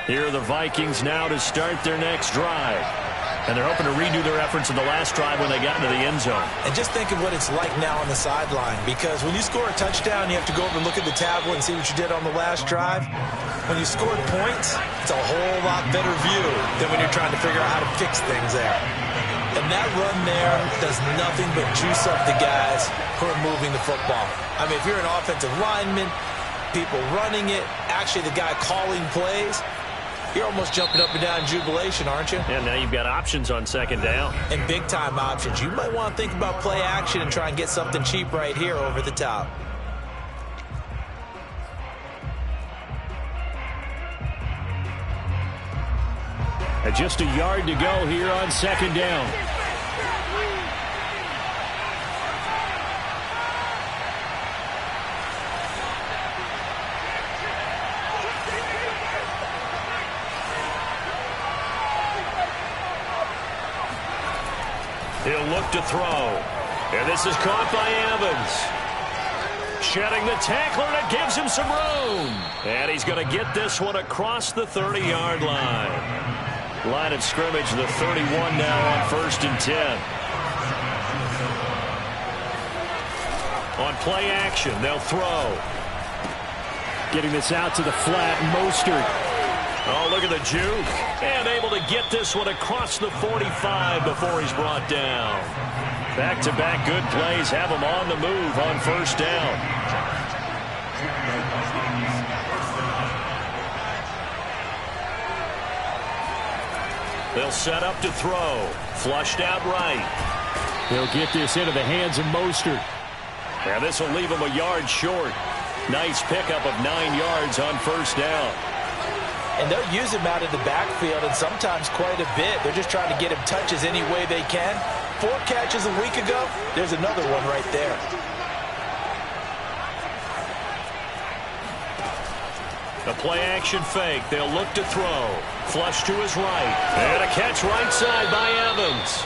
Here are the Vikings now to start their next drive. And they're hoping to redo their efforts in the last drive when they got into the end zone. And just think of what it's like now on the sideline, because when you score a touchdown, you have to go over and look at the tablet and see what you did on the last drive. When you scored points, it's a whole lot better view than when you're trying to figure out how to fix things there. And that run there does nothing but juice up the guys who are moving the football. I mean, if you're an offensive lineman, people running it, actually the guy calling plays, you're almost jumping up and down in jubilation, aren't you? And now you've got options on second down. And big-time options. You might want to think about play action and try and get something cheap right here over the top. And just a yard to go here on second down. He'll look to throw. And this is caught by Evans. Shedding the tackler, and it gives him some room. And he's going to get this one across the 30-yard line. Line of scrimmage, the 31 now on 1st and 10. On play action, they'll throw. Getting this out to the flat, Mostert. Oh, look at the juke. And able to get this one across the 45 before he's brought down. Back-to-back good plays have him on the move on 1st down. They'll set up to throw. Flushed out right. They'll get this into the hands of Mostert. And this will leave him a yard short. Nice pickup of 9 yards on 1st down. And they'll use him out of the backfield, and sometimes quite a bit. They're just trying to get him touches any way they can. 4 catches a week ago. There's another one right there. A play-action fake. They'll look to throw. Flush to his right. And a catch right side by Evans.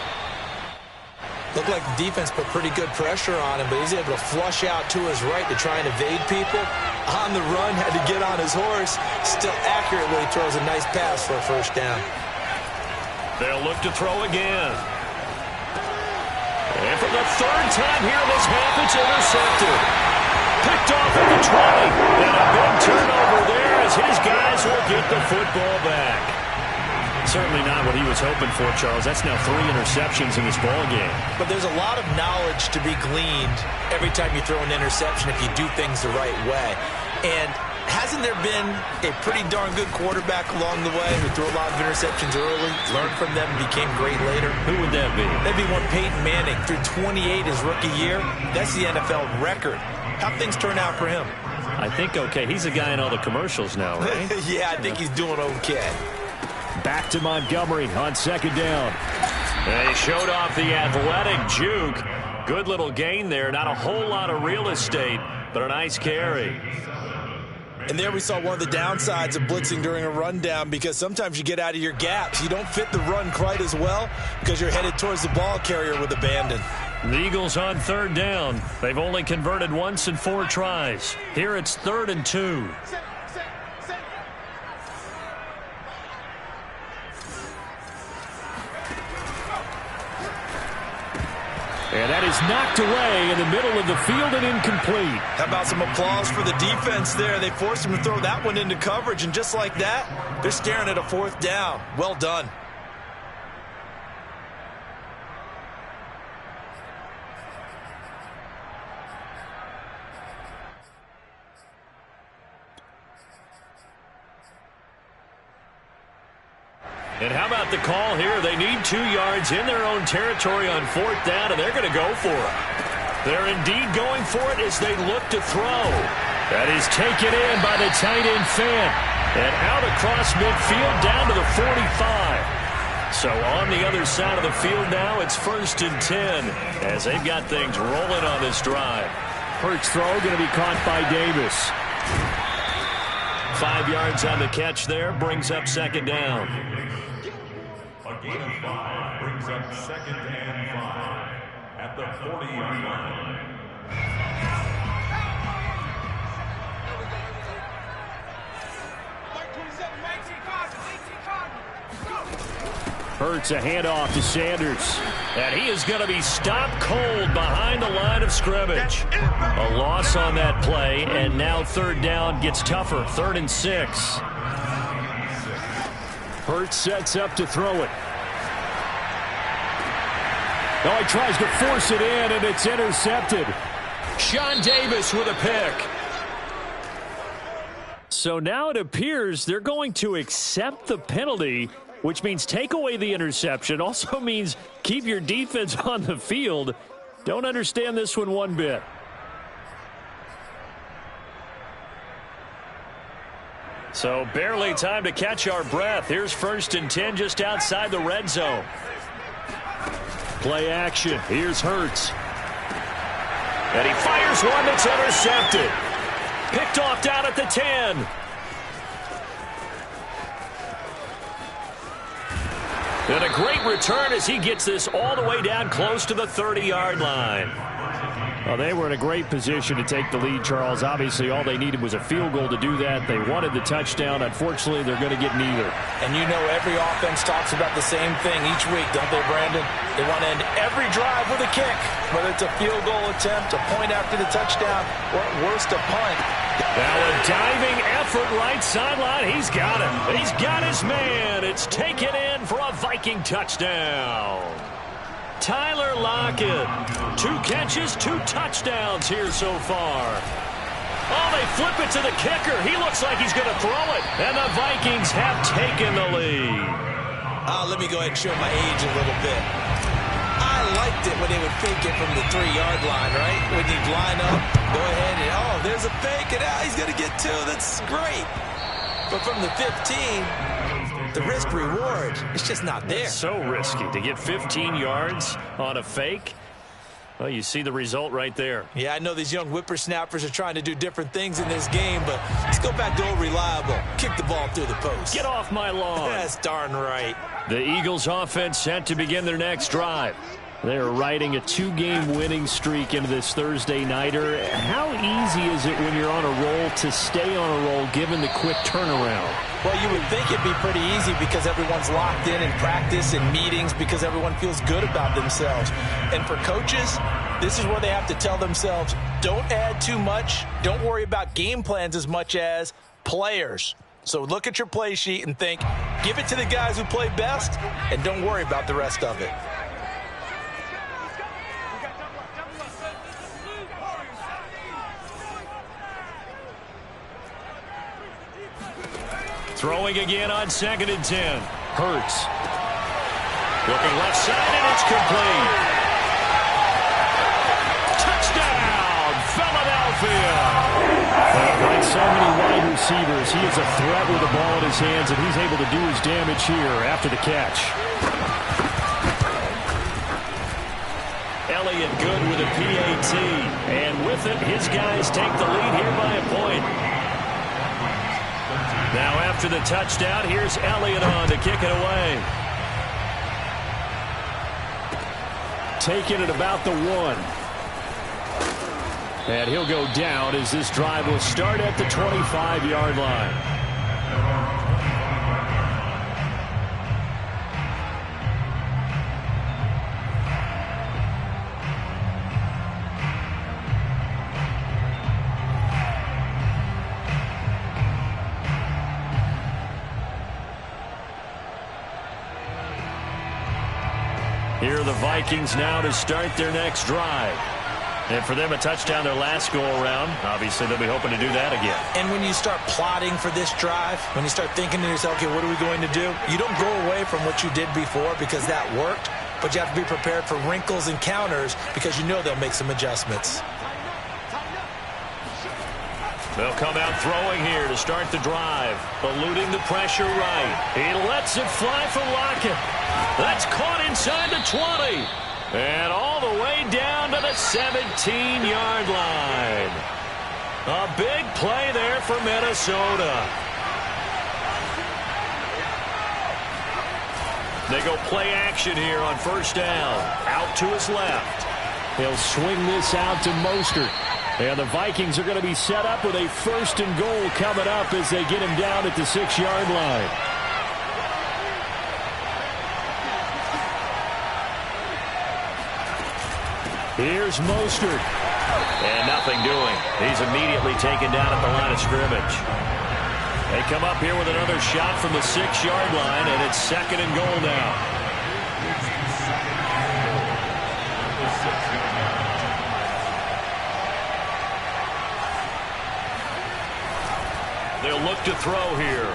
Looked like the defense put pretty good pressure on him, but he's able to flush out to his right to try and evade people. On the run, had to get on his horse. Still accurately throws a nice pass for a 1st down. They'll look to throw again. And for the 3rd time here this half, it's intercepted. Picked off at the 20. And a big turnover there as his guys will get the football back. Certainly not what he was hoping for, Charles. That's now 3 interceptions in this ball game. But there's a lot of knowledge to be gleaned every time you throw an interception if you do things the right way. And hasn't there been a pretty darn good quarterback along the way who threw a lot of interceptions early, learned from them, and became great later? Who would that be? That'd be one Peyton Manning. Threw 28 his rookie year. That's the NFL record. How'd things turn out for him? I think okay. He's a guy in all the commercials now, right? Yeah, I think he's doing okay. Back to Montgomery on 2nd down. They showed off the athletic juke. Good little gain there. Not a whole lot of real estate, but a nice carry. And there we saw one of the downsides of blitzing during a rundown, because sometimes you get out of your gaps. You don't fit the run quite as well because you're headed towards the ball carrier with abandon. The Eagles on 3rd down. They've only converted once in 4 tries. Here it's 3rd and 2. And that is knocked away in the middle of the field and incomplete. How about some applause for the defense there? They forced him to throw that one into coverage, and just like that, they're staring at a 4th down. Well done. And how about the call here? They need 2 yards in their own territory on 4th down, and they're going to go for it. They're indeed going for it as they look to throw. That is taken in by the tight end Fant. And out across midfield down to the 45. So on the other side of the field now, it's 1st and 10 as they've got things rolling on this drive. Hurts throw going to be caught by Davis. 5 yards on the catch there, brings up 2nd down. A gain of 5 brings up 2nd and 5 at the 40-yard line. Hurts a handoff to Sanders. And he is going to be stopped cold behind the line of scrimmage. A loss on that play, and now third down gets tougher. 3rd and 6. Hurts sets up to throw it. Oh, he tries to force it in, and it's intercepted. Sean Davis with a pick. So now it appears they're going to accept the penalty, which means take away the interception. Also means keep your defense on the field. Don't understand this one bit. So barely time to catch our breath. Here's 1st and 10 just outside the red zone. Play action. Here's Hurts. And he fires one that's intercepted. Picked off down at the 10. And a great return as he gets this all the way down close to the 30-yard line. Well, they were in a great position to take the lead, Charles. Obviously, all they needed was a field goal to do that. They wanted the touchdown. Unfortunately, they're going to get neither. And you know every offense talks about the same thing each week, don't they, Brandon? They want to end every drive with a kick, whether it's a field goal attempt, a point after the touchdown, or at worst, a punt. Now a diving effort right sideline. He's got it. He's got his man. It's taken in for a Viking touchdown. Tyler Lockett. 2 catches, 2 touchdowns here so far. Oh, they flip it to the kicker. He looks like he's going to throw it. And the Vikings have taken the lead. Let me go ahead and show my age a little bit. I liked it when they would fake it from the 3-yard line, right? When you'd line up, go ahead and, oh, there's a fake, and he's going to get 2. That's great. But from the 15, the risk-reward, it's just not there. It's so risky to get 15 yards on a fake. Well, you see the result right there. Yeah, I know these young whippersnappers are trying to do different things in this game, but let's go back to old reliable. Kick the ball through the post. Get off my lawn. That's darn right. The Eagles offense set to begin their next drive. They're riding a 2-game winning streak into this Thursday nighter. How easy is it when you're on a roll to stay on a roll given the quick turnaround? Well, you would think it'd be pretty easy because everyone's locked in practice and meetings because everyone feels good about themselves. And for coaches, this is where they have to tell themselves, don't add too much. Don't worry about game plans as much as players. So look at your play sheet and think, give it to the guys who play best, and don't worry about the rest of it. Throwing again on 2nd and 10. Hurts. Looking left side, and it's complete. Touchdown, Philadelphia. Like so many wide receivers, he is a threat with the ball in his hands, and he's able to do his damage here after the catch. Elliott good with a PAT. And with it, his guys take the lead here by a point. Now after the touchdown, here's Elliott on to kick it away. Taking it about the 1. And he'll go down as this drive will start at the 25-yard line. Here are the Vikings now to start their next drive. And for them, a touchdown their last go-around. Obviously, they'll be hoping to do that again. And when you start plotting for this drive, when you start thinking to yourself, okay, what are we going to do? You don't go away from what you did before because that worked, but you have to be prepared for wrinkles and counters because you know they'll make some adjustments. They'll come out throwing here to start the drive. Eluding the pressure right. He lets it fly for Lockett. That's caught inside the 20. And all the way down to the 17-yard line. A big play there for Minnesota. They go play action here on 1st down. Out to his left. He'll swing this out to Mostert. And the Vikings are going to be set up with a 1st and goal coming up as they get him down at the 6-yard line. Here's Mostert. And nothing doing. He's immediately taken down at the line of scrimmage. They come up here with another shot from the 6-yard line, and it's 2nd and goal now. They'll look to throw here.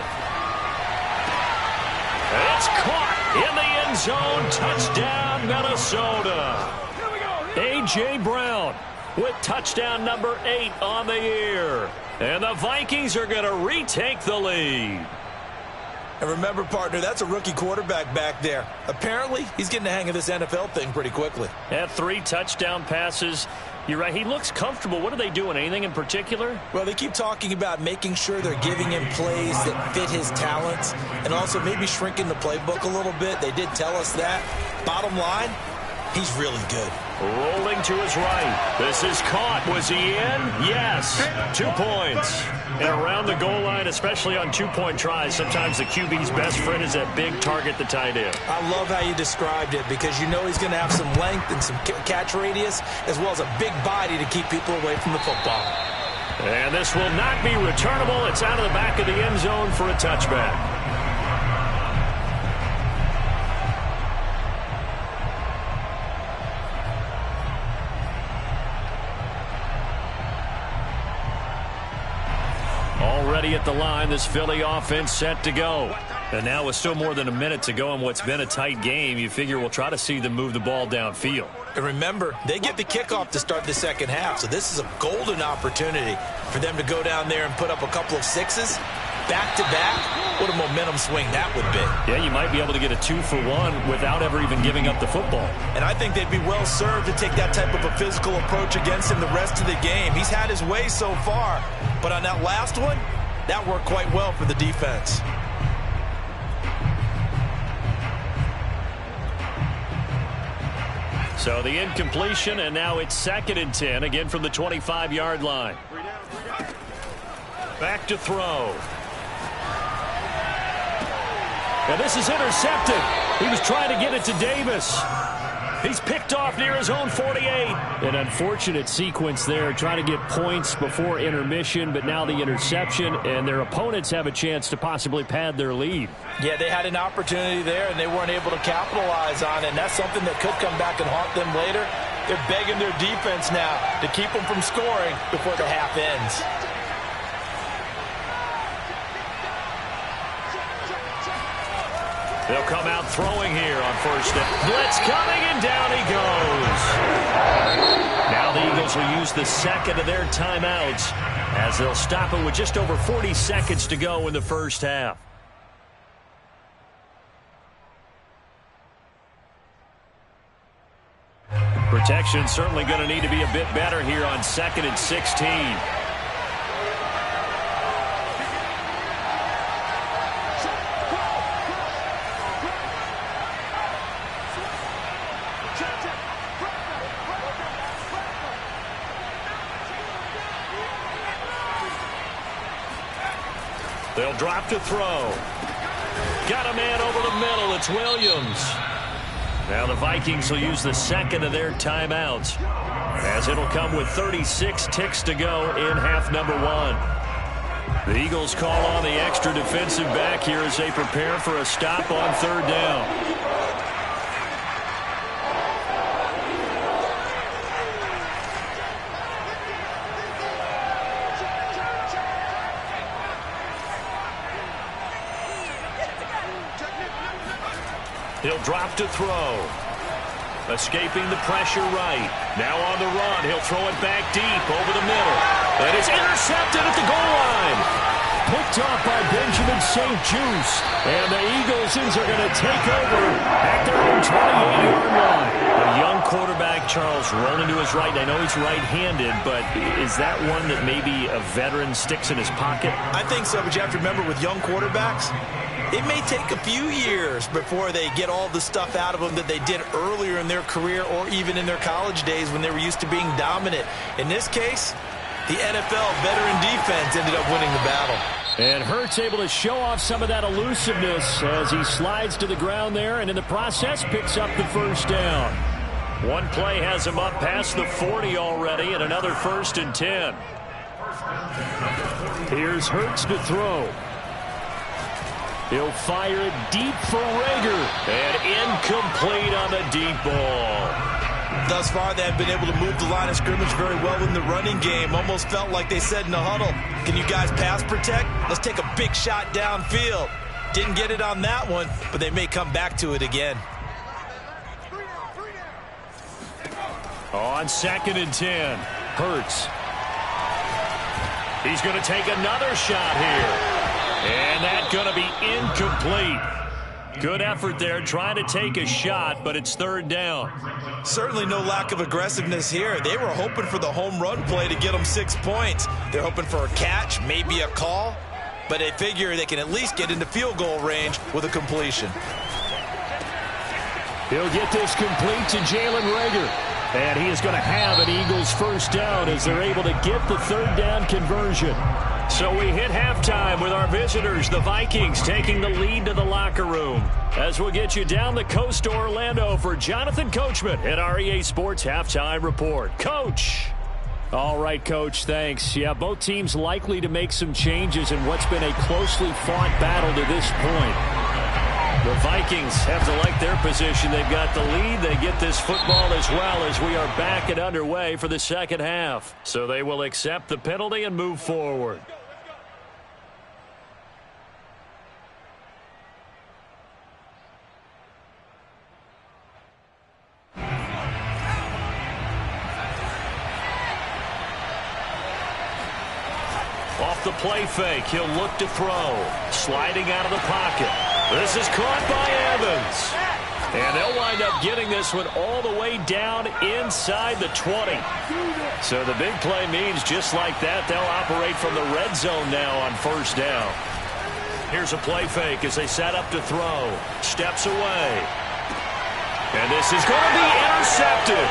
And it's caught in the end zone. Touchdown, Minnesota. A.J. Brown with touchdown number 8 on the year. And the Vikings are going to retake the lead. And remember, partner, that's a rookie quarterback back there. Apparently, he's getting the hang of this NFL thing pretty quickly. Had 3 touchdown passes. You're right. He looks comfortable. What are they doing? Anything in particular? Well, they keep talking about making sure they're giving him plays that fit his talents and also maybe shrinking the playbook a little bit. They did tell us that. Bottom line, he's really good. Rolling to his right. This is caught. Was he in? Yes. 2 points. And around the goal line, especially on 2-point tries, sometimes the QB's best friend is that big target, the tight end. I love how you described it because you know he's going to have some length and some catch radius as well as a big body to keep people away from the football. And this will not be returnable. It's out of the back of the end zone for a touchback. Already at the line, this Philly offense set to go. And now with still more than a minute to go in what's been a tight game, you figure we'll try to see them move the ball downfield. And remember, they get the kickoff to start the second half, so this is a golden opportunity for them to go down there and put up a couple of 6s. Back-to-back, what a momentum swing that would be. Yeah, you might be able to get a 2-for-1 without ever even giving up the football. And I think they'd be well served to take that type of a physical approach against him the rest of the game. He's had his way so far, but on that last one, that worked quite well for the defense. So the incompletion, and now it's 2nd and 10, again from the 25-yard line. Back to throw. And this is intercepted. He was trying to get it to Davis. He's picked off near his own 48. An unfortunate sequence there, trying to get points before intermission, but now the interception, and their opponents have a chance to possibly pad their lead. Yeah, they had an opportunity there, and they weren't able to capitalize on it, and that's something that could come back and haunt them later. They're begging their defense now to keep them from scoring before the half ends. They'll come out throwing here on first down. Blitz coming, and down he goes. Now the Eagles will use the 2nd of their timeouts as they'll stop it with just over 40 seconds to go in the first half. Protection certainly going to need to be a bit better here on 2nd and 16. They'll drop to throw. Got a man over the middle. It's Williams. Now the Vikings will use the 2nd of their timeouts as it'll come with 36 ticks to go in half number 1. The Eagles call on the extra defensive back here as they prepare for a stop on 3rd down. He'll drop to throw. Escaping the pressure right. Now on the run. He'll throw it back deep over the middle. And it's intercepted at the goal line. Picked off by Benjamin St. Juice. And the Eaglesons are going to take over at their own 28-yard line. A young quarterback, Charles, rolling to his right. I know he's right-handed, but is that one that maybe a veteran sticks in his pocket? I think so, but you have to remember with young quarterbacks, it may take a few years before they get all the stuff out of them that they did earlier in their career or even in their college days when they were used to being dominant. In this case, the NFL veteran defense ended up winning the battle. And Hurts able to show off some of that elusiveness as he slides to the ground there and in the process picks up the first down. One play has him up past the 40 already, and another 1st and 10. Here's Hurts to throw. He'll fire it deep for Rager. And incomplete on the deep ball. Thus far, they have been able to move the line of scrimmage very well in the running game. Almost felt like they said in the huddle, can you guys pass protect? Let's take a big shot downfield. Didn't get it on that one, but they may come back to it again. On 2nd and 10, Hurts. He's going to take another shot here. And that's going to be incomplete. Good effort there trying to take a shot, but it's 3rd down. Certainly no lack of aggressiveness here. They were hoping for the home run play to get them 6 points. They're hoping for a catch, maybe a call, but they figure they can at least get into field goal range with a completion. He'll get this complete to Jalen Rager. And he is going to have an Eagles 1st down as they're able to get the 3rd down conversion. So we hit halftime with our visitors, the Vikings, taking the lead to the locker room. As we'll get you down the coast to Orlando for Jonathan Coachman at our EA Sports Halftime Report. Coach. All right, Coach, thanks. Yeah, both teams likely to make some changes in what's been a closely fought battle to this point. The Vikings have to like their position. They've got the lead. They get this football as well as we are back and underway for the 2nd half. So they will accept the penalty and move forward. Off the play fake, he'll look to throw. Sliding out of the pocket. This is caught by Evans. And they'll wind up getting this one all the way down inside the 20. So the big play means just like that, they'll operate from the red zone now on 1st down. Here's a play fake as they set up to throw. Steps away. And this is going to be intercepted.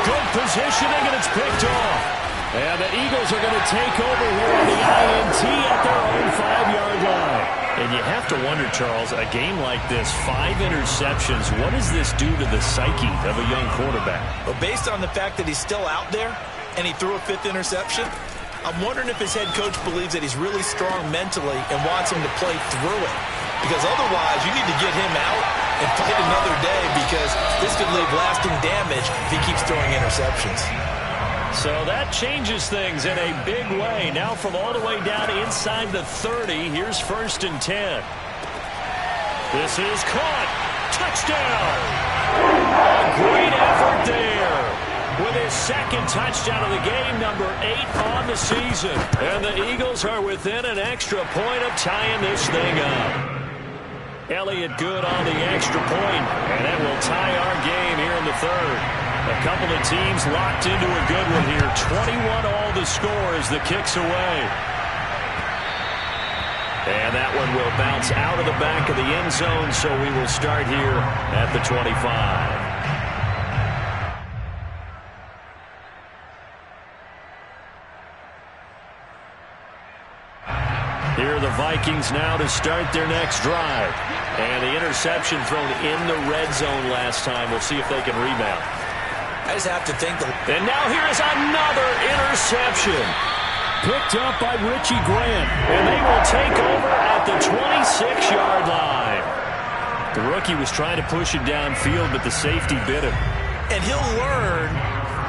Good positioning, and it's picked off. And the Eagles are going to take over here on the INT at their own 5-yard line. And you have to wonder, Charles, a game like this, 5 interceptions, what does this do to the psyche of a young quarterback? Well, based on the fact that he's still out there and he threw a 5th interception, I'm wondering if his head coach believes that he's really strong mentally and wants him to play through it. Because otherwise, you need to get him out and fight another day, because this could leave lasting damage if he keeps throwing interceptions. So that changes things in a big way. Now from all the way down inside the 30, here's 1st and 10. This is caught. Touchdown. A great effort there. With his 2nd touchdown of the game, number 8 on the season. And the Eagles are within an extra point of tying this thing up. Elliott good on the extra point, and that will tie our game here in the 3rd. A couple of teams locked into a good one here. 21 all the score as the kick's away. And that one will bounce out of the back of the end zone, so we will start here at the 25. Here are the Vikings now to start their next drive. And the interception thrown in the red zone last time. We'll see if they can rebound. I just have to think. And now here's another interception. Picked up by Richie Grant. And they will take over at the 26-yard line. The rookie was trying to push it downfield, but the safety bit him. And he'll learn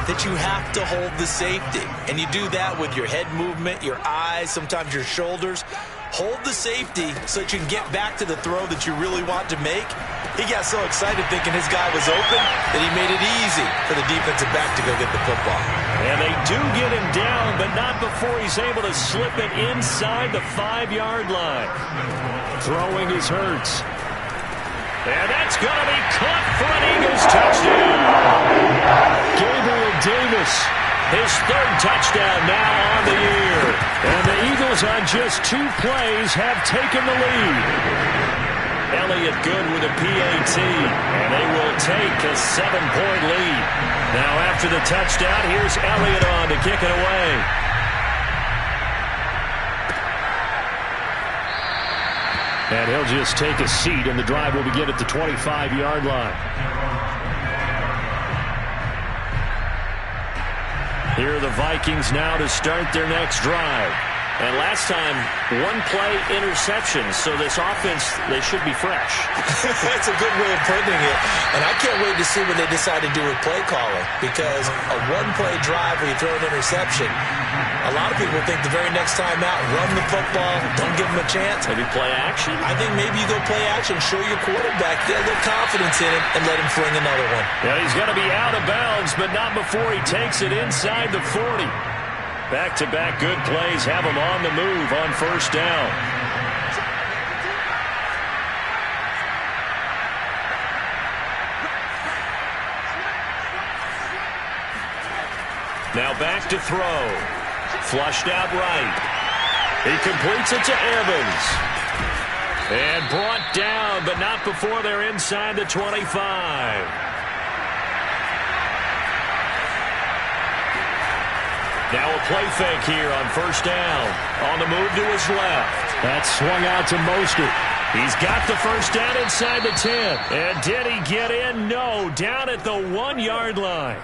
that you have to hold the safety. And you do that with your head movement, your eyes, sometimes your shoulders. Hold the safety so that you can get back to the throw that you really want to make. He got so excited thinking his guy was open that he made it easy for the defensive back to go get the football. And they do get him down, but not before he's able to slip it inside the 5-yard line. Throwing his Hurts. And that's going to be caught for an Eagles touchdown. Gabriel Davis, his 3rd touchdown now on the year. And the Eagles on just 2 plays have taken the lead. Elliott good with a PAT, and they will take a 7-point lead. Now after the touchdown, here's Elliott on to kick it away. And he'll just take a seat, and the drive will begin at the 25-yard line. Here are the Vikings now to start their next drive. And last time, one-play interceptions, so this offense, they should be fresh. That's a good way of putting it. And I can't wait to see what they decide to do with play calling, because a one-play drive where you throw an interception, a lot of people think the very next time out, run the football, don't give them a chance. Maybe play action? I think maybe you go play action, show your quarterback, get a little confidence in him, and let him fling another one. Yeah, he's going to be out of bounds, but not before he takes it inside the 40. Back-to-back good plays have him on the move on first down. Now back to throw. Flushed out right. He completes it to Evans. And brought down, but not before they're inside the 25. Now a play fake here on first down. On the move to his left. That's swung out to Mostert. He's got the first down inside the 10. And did he get in? No. Down at the 1-yard line.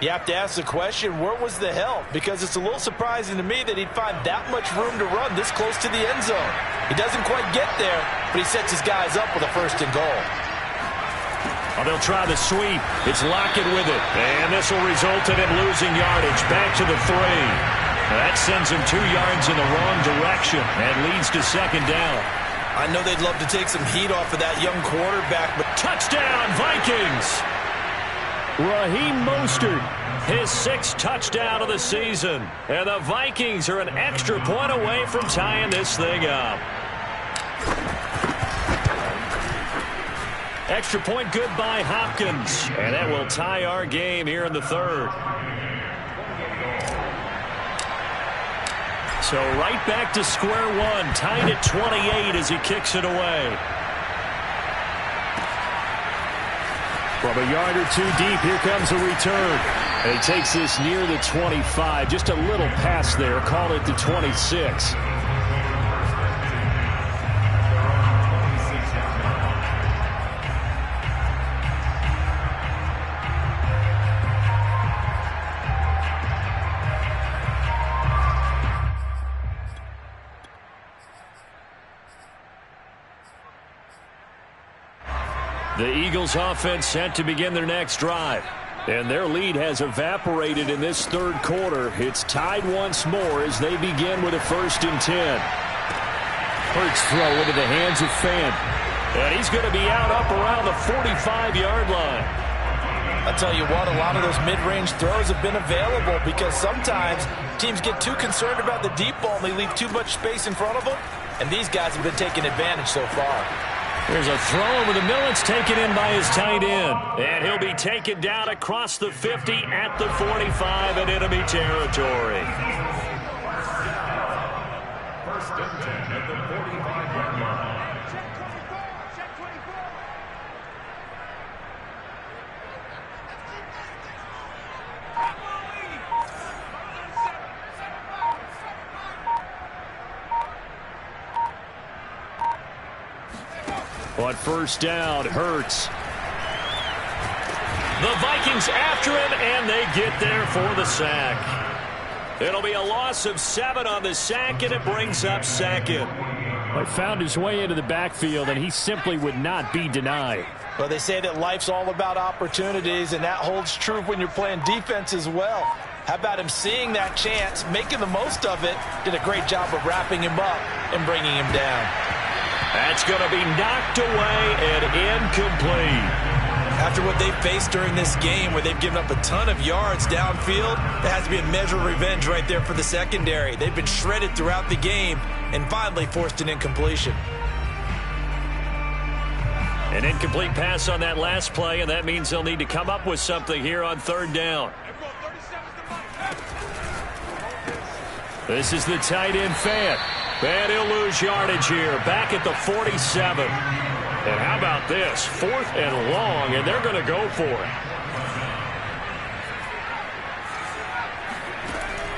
You have to ask the question, where was the help? Because it's a little surprising to me that he'd find that much room to run this close to the end zone. He doesn't quite get there, but he sets his guys up with a first and goal. Oh, they'll try the sweep. It's Lockett with it. And this will result in him losing yardage. Back to the 3. That sends him 2 yards in the wrong direction and leads to second down. I know they'd love to take some heat off of that young quarterback, but touchdown, Vikings! Raheem Mostert, his 6th touchdown of the season. And the Vikings are an extra point away from tying this thing up. Extra point good by Hopkins. And that will tie our game here in the 3rd. So right back to square one. Tied at 28 as he kicks it away. From a yard or 2 deep, here comes a return. And he takes this near the 25. Just a little pass there. Call it the 26. The Eagles offense set to begin their next drive. And their lead has evaporated in this 3rd quarter. It's tied once more as they begin with a 1st and 10. Hurts throw into the hands of Fant. And he's going to be out up around the 45-yard line. I'll tell you what, a lot of those mid-range throws have been available because sometimes teams get too concerned about the deep ball and they leave too much space in front of them. And these guys have been taking advantage so far. There's a throw over the middle. It's taken in by his tight end. And he'll be taken down across the 50 at the 45 in enemy territory. 1st and 10 at the 45-yard line. On first down, Hurts. The Vikings after him, and they get there for the sack. It'll be a loss of 7 on the sack, and it brings up 2nd. He found his way into the backfield, and he simply would not be denied. Well, they say that life's all about opportunities, and that holds true when you're playing defense as well. How about him seeing that chance, making the most of it, did a great job of wrapping him up and bringing him down. That's going to be knocked away and incomplete. After what they've faced during this game where they've given up a ton of yards downfield, there has to be a measure of revenge right there for the secondary. They've been shredded throughout the game and finally forced an incompletion. An incomplete pass on that last play, and that means they'll need to come up with something here on 3rd down. This is the tight end Fant. And he'll lose yardage here, back at the 47. And how about this? 4th and long, and they're going to go for it.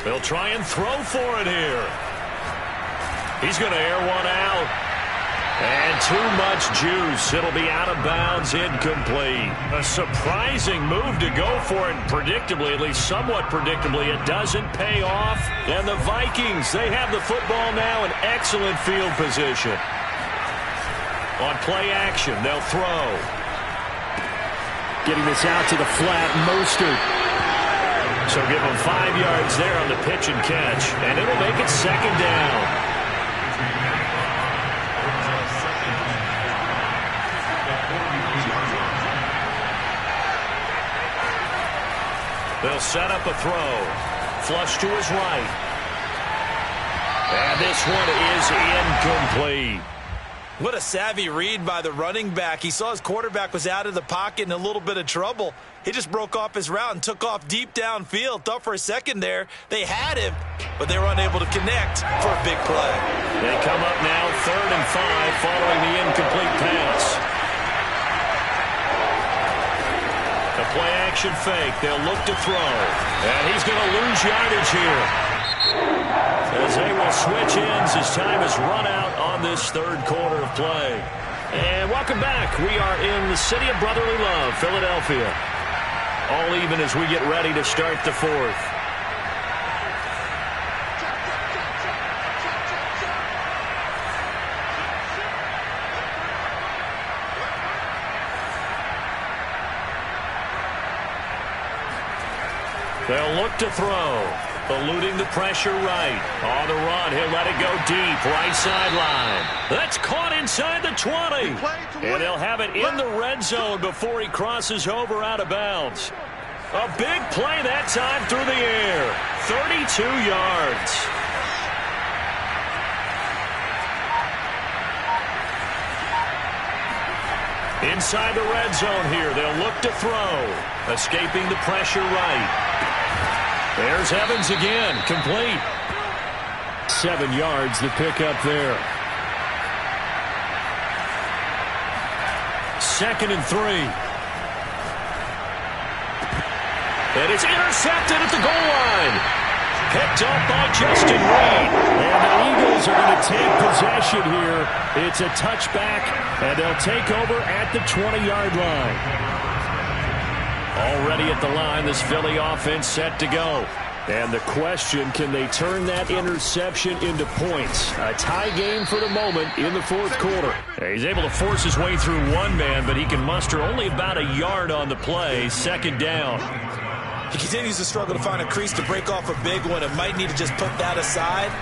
They'll try and throw for it here. He's going to air one out. And too much juice. It'll be out of bounds, incomplete. A surprising move to go for it, predictably, at least somewhat predictably. It doesn't pay off. And the Vikings, they have the football now in excellent field position. On play action, they'll throw. Getting this out to the flat, Mostert. So give them 5 yards there on the pitch and catch, and it'll make it second down. They'll set up a throw. Flush to his right. And this one is incomplete. What a savvy read by the running back. He saw his quarterback was out of the pocket in a little bit of trouble. He just broke off his route and took off deep downfield. Thought for a second there they had him, but they were unable to connect for a big play. They come up now 3rd and 5 following the incomplete pass. The play-action fake. They'll look to throw. And he's going to lose yardage here. As they will switch ends as time has run out on this third quarter of play. And welcome back. We are in the city of brotherly love, Philadelphia. All even as we get ready to start the fourth. They'll look to throw. Eluding the pressure right. On the run, he'll let it go deep. Right sideline. That's caught inside the 20. And they'll have it in the red zone before he crosses over out of bounds. A big play that time through the air. 32 yards. Inside the red zone here. They'll look to throw. Escaping the pressure right. There's Evans again, complete. 7 yards, the pickup there. 2nd and 3. And it's intercepted at the goal line. Picked up by Justin Reed. And the Eagles are going to take possession here. It's a touchback, and they'll take over at the 20-yard line. Already at the line, this Philly offense set to go. And the question, can they turn that interception into points? A tie game for the moment in the fourth quarter. He's able to force his way through one man, but he can muster only about a yard on the play. 2nd down. He continues to struggle to find a crease to break off a big one and might need to just put that aside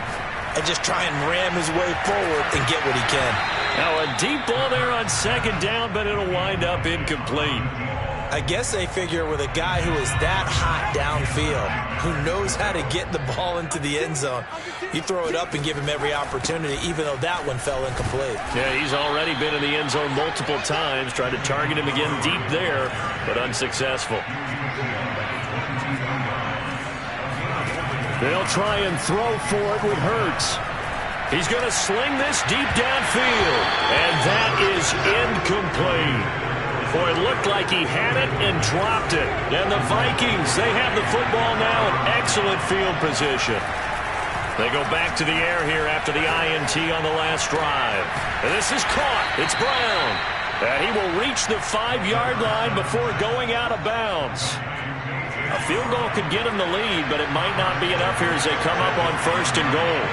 and just try and ram his way forward and get what he can. Now a deep ball there on 2nd down, but it'll wind up incomplete. I guess they figure with a guy who is that hot downfield, who knows how to get the ball into the end zone, you throw it up and give him every opportunity, even though that one fell incomplete. Yeah, he's already been in the end zone multiple times, tried to target him again deep there, but unsuccessful. They'll try and throw for it with Hurts. He's going to sling this deep downfield, and that is incomplete. Boy, it looked like he had it and dropped it. And the Vikings, they have the football now in excellent field position. They go back to the air here after the INT on the last drive. And this is caught. It's Brown. And he will reach the 5-yard line before going out of bounds. A field goal could get him the lead, but it might not be enough here as they come up on 1st and goal.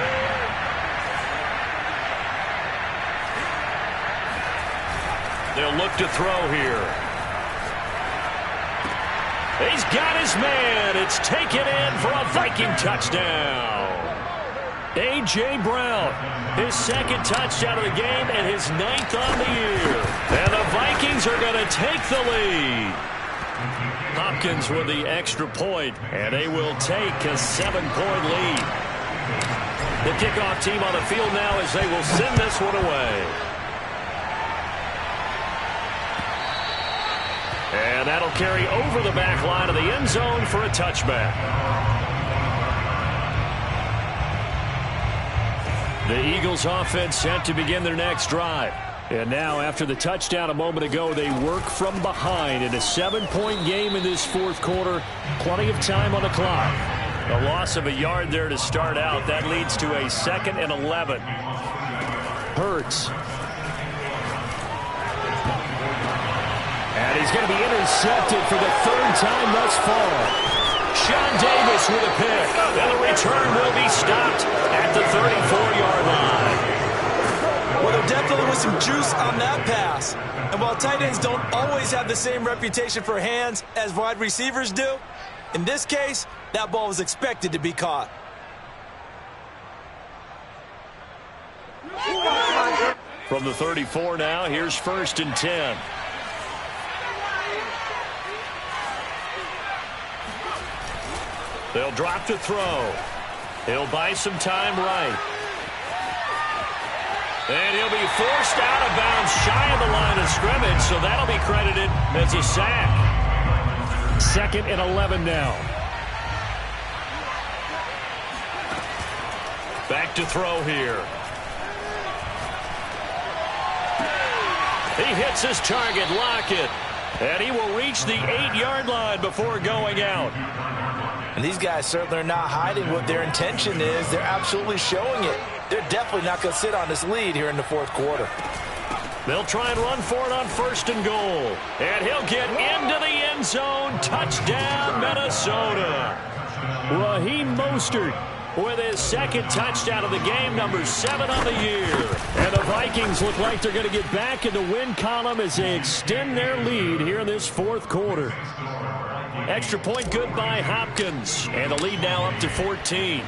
They'll look to throw here. He's got his man. It's taken in for a Viking touchdown. A.J. Brown, his 2nd touchdown of the game and his 9th on the year. And the Vikings are going to take the lead. Hopkins with the extra point, and they will take a 7-point lead. The kickoff team on the field now as they will send this one away. And that'll carry over the back line of the end zone for a touchback. The Eagles offense set to begin their next drive. And now after the touchdown a moment ago, they work from behind in a 7-point game in this fourth quarter. Plenty of time on the clock. A loss of a yard there to start out. That leads to a 2nd and 11. Hurts he's going to be intercepted for the third time thus far. Sean Davis with a pick. And the return will be stopped at the 34-yard line. Well, there definitely was some juice on that pass. And while tight ends don't always have the same reputation for hands as wide receivers do, in this case, that ball was expected to be caught. From the 34 now, here's 1st and 10. They'll drop to throw. He'll buy some time right. And he'll be forced out of bounds shy of the line of scrimmage, so that'll be credited as a sack. 2nd and 11 now. Back to throw here. He hits his target, Lockett. And he will reach the 8-yard line before going out. And these guys certainly are not hiding what their intention is. They're absolutely showing it. They're definitely not going to sit on this lead here in the 4th quarter. They'll try and run for it on 1st and goal. And he'll get into the end zone. Touchdown, Minnesota. Raheem Mostert with his 2nd touchdown of the game, number 7 on the year. And the Vikings look like they're going to get back in the win column as they extend their lead here in this 4th quarter. Extra point good by Hopkins. And the lead now up to 14.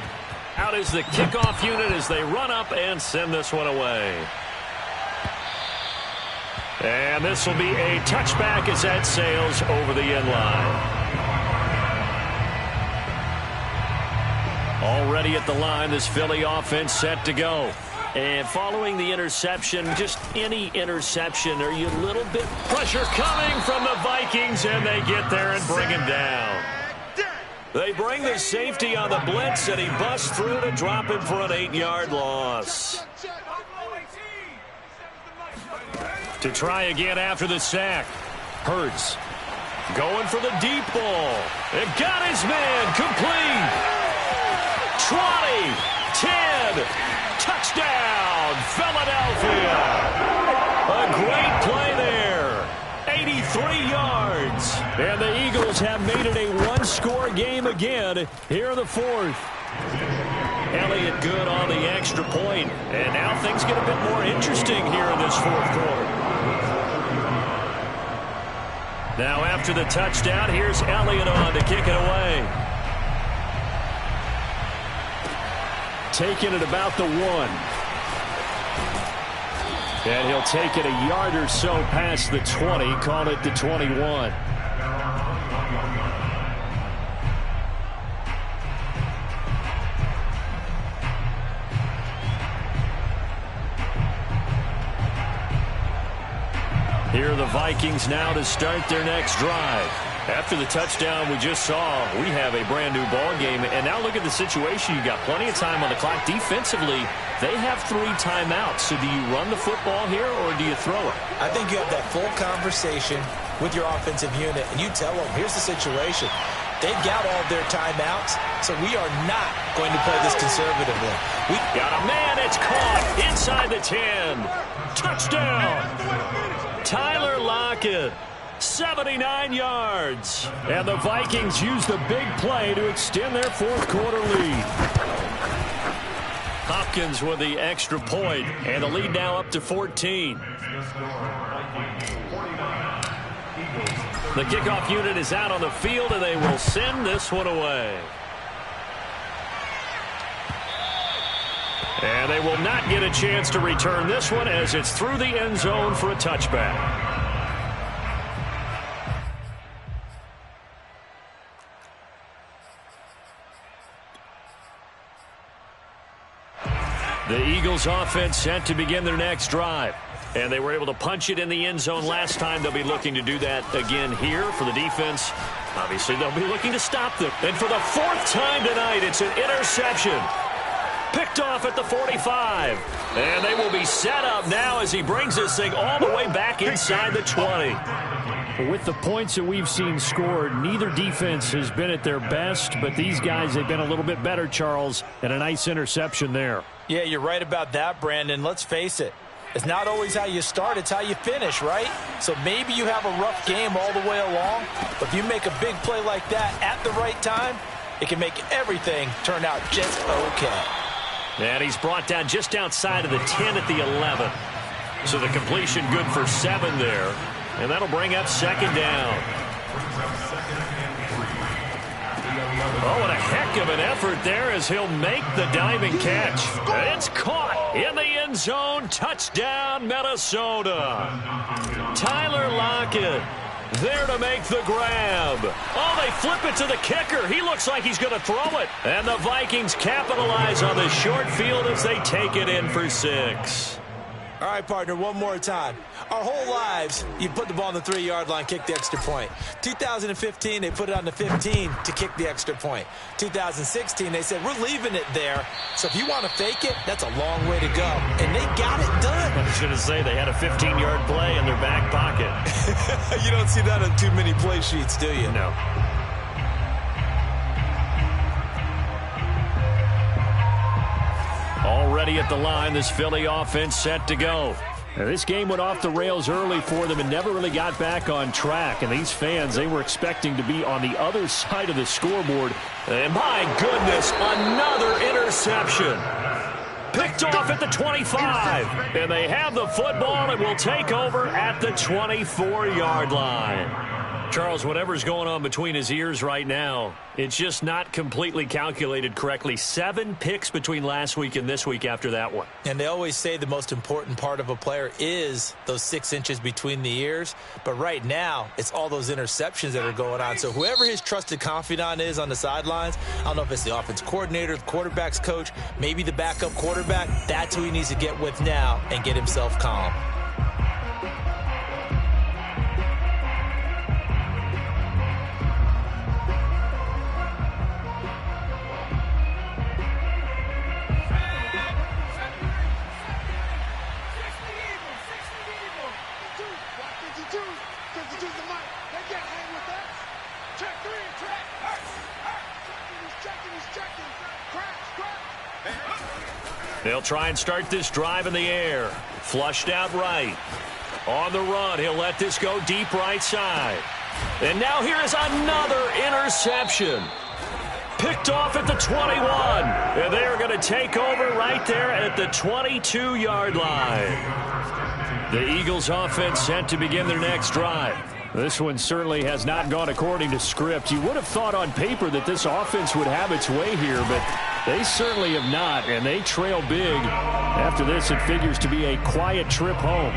Out is the kickoff unit as they run up and send this one away. And this will be a touchback as that sails over the end line. Already at the line, this Philly offense set to go. And following the interception, just any interception, are you a little bit pressure coming from the Vikings, and they get there and bring him down. They bring the safety on the blitz, and he busts through to drop him for an 8-yard loss. To try again after the sack. Hurts going for the deep ball. And got his man complete. 20, 10, touchdown, Philadelphia. A great play there. 83 yards. And the Eagles have made it a one-score game again here in the 4th. Elliott good on the extra point. And now things get a bit more interesting here in this 4th quarter. Now after the touchdown, here's Elliott on to kick it away. Taking it about the 1. And he'll take it a yard or so past the 20, call it the 21. Here are the Vikings now to start their next drive. After the touchdown we just saw, we have a brand new ball game. And now look at the situation. You got plenty of time on the clock. Defensively, they have 3 timeouts. So do you run the football here or do you throw it? I think you have that full conversation with your offensive unit, and you tell them, here's the situation. They've got all their timeouts, so we are not going to play this conservatively. We got a man. It's caught inside the 10. Touchdown. Tyler Lockett. 79 yards. And the Vikings use the big play to extend their 4th quarter lead. Hopkins with the extra point, and the lead now up to 14. The kickoff unit is out on the field, and they will send this one away. And they will not get a chance to return this one as it's through the end zone for a touchback. The Eagles offense set to begin their next drive. And they were able to punch it in the end zone last time. They'll be looking to do that again here for the defense. Obviously, they'll be looking to stop them. And for the 4th time tonight, it's an interception. Picked off at the 45. And they will be set up now as he brings this thing all the way back inside the 20. With the points that we've seen scored, neither defense has been at their best, but these guys have been a little bit better, Charles, and a nice interception there. Yeah, you're right about that, Brandon. Let's face it. It's not always how you start, it's how you finish, right? So maybe you have a rough game all the way along, but if you make a big play like that at the right time, it can make everything turn out just okay. And he's brought down just outside of the 10 at the 11. So the completion good for 7 there. And that'll bring up second down. Oh, what a heck of an effort there as he'll make the diving catch. And it's caught in the end zone. Touchdown, Minnesota. Tyler Lockett there to make the grab. Oh, they flip it to the kicker. He looks like he's going to throw it. And the Vikings capitalize on the short field as they take it in for 6. All right, partner, one more time. Our whole lives, you put the ball on the 3-yard line, kick the extra point. 2015, they put it on the 15 to kick the extra point. 2016, they said, we're leaving it there. So if you want to fake it, that's a long way to go. And they got it done. I was going to say they had a 15-yard play in their back pocket. You don't see that on too many play sheets, do you? No. Already at the line, this Philly offense set to go. Now, this game went off the rails early for them and never really got back on track. And these fans, they were expecting to be on the other side of the scoreboard. And my goodness, another interception. Picked off at the 25. And they have the football and will take over at the 24-yard line. Charles, whatever's going on between his ears right now, it's just not completely calculated correctly. 7 picks between last week and this week after that one. And they always say the most important part of a player is those 6 inches between the ears. But right now, it's all those interceptions that are going on. So whoever his trusted confidant is on the sidelines, I don't know if it's the offense coordinator, the quarterback's coach, maybe the backup quarterback, that's who he needs to get with now and get himself calm. They'll try and start this drive in the air. Flushed out right. On the run, he'll let this go deep right side. And now here is another interception. Picked off at the 21. And they're going to take over right there at the 22-yard line. The Eagles offense set to begin their next drive. This one certainly has not gone according to script. You would have thought on paper that this offense would have its way here, but they certainly have not, and they trail big. After this, it figures to be a quiet trip home.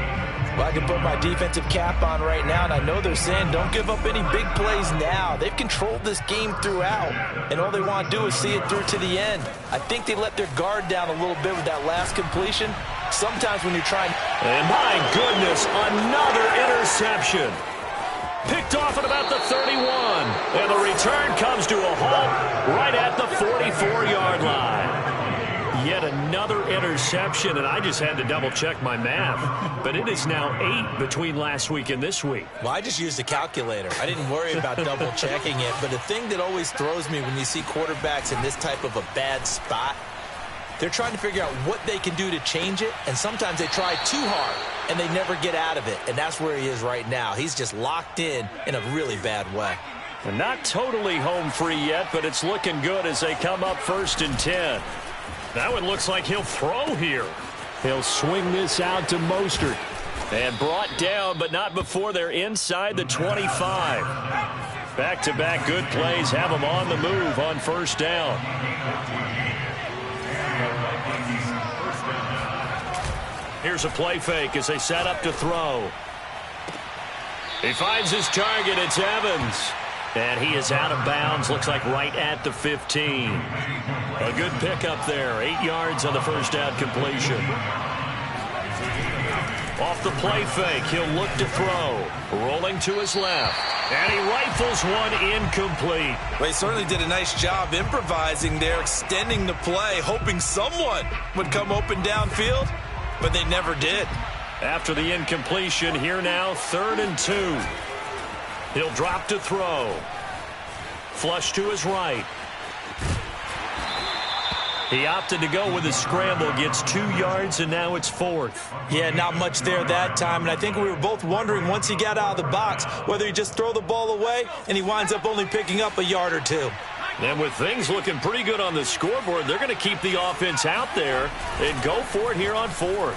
Well, I can put my defensive cap on right now, and I know they're saying don't give up any big plays now. They've controlled this game throughout, and all they want to do is see it through to the end. I think they let their guard down a little bit with that last completion. Sometimes when you're trying... And my goodness, another interception. Picked off at about the 31. And the return comes to a halt right at the 44-yard line. Yet another interception, and I just had to double-check my math. But it is now 8 between last week and this week. Well, I just used a calculator. I didn't worry about double-checking it. But the thing that always throws me when you see quarterbacks in this type of a bad spot, they're trying to figure out what they can do to change it, and sometimes they try too hard, and they never get out of it, and that's where he is right now. He's just locked in a really bad way. And not totally home free yet, but it's looking good as they come up 1st and 10. That one looks like he'll throw here. He'll swing this out to Mostert. And brought down, but not before they're inside the 25. Back-to-back good plays have them on the move on 1st down. Here's a play fake as they set up to throw. He finds his target. It's Evans. And he is out of bounds. Looks like right at the 15. A good pickup there. 8 yards on the 1st down completion. Off the play fake, he'll look to throw. Rolling to his left. And he rifles one incomplete. Well, he certainly did a nice job improvising there, extending the play, hoping someone would come open downfield. But they never did. After the incompletion, here now, 3rd and 2. He'll drop to throw. Flush to his right. He opted to go with a scramble, gets 2 yards, and now it's 4th. Yeah, not much there that time, and I think we were both wondering once he got out of the box whether he just throw the ball away, and he winds up only picking up a yard or 2. And with things looking pretty good on the scoreboard, they're going to keep the offense out there and go for it here on 4th.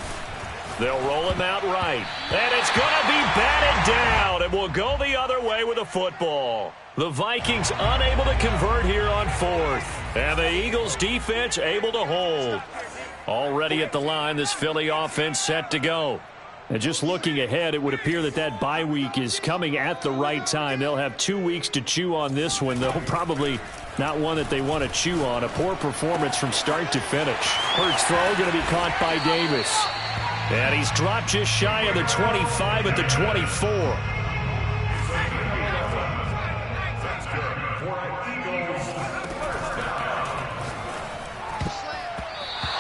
They'll roll him out right, and it's going to be batted down, and will go the other way with a football. The Vikings unable to convert here on 4th. And the Eagles defense able to hold. Already at the line, this Philly offense set to go. And just looking ahead, it would appear that that bye week is coming at the right time. They'll have 2 weeks to chew on this one, though probably not one that they want to chew on. A poor performance from start to finish. Hurts throw going to be caught by Davis. And he's dropped just shy of the 25 at the 24.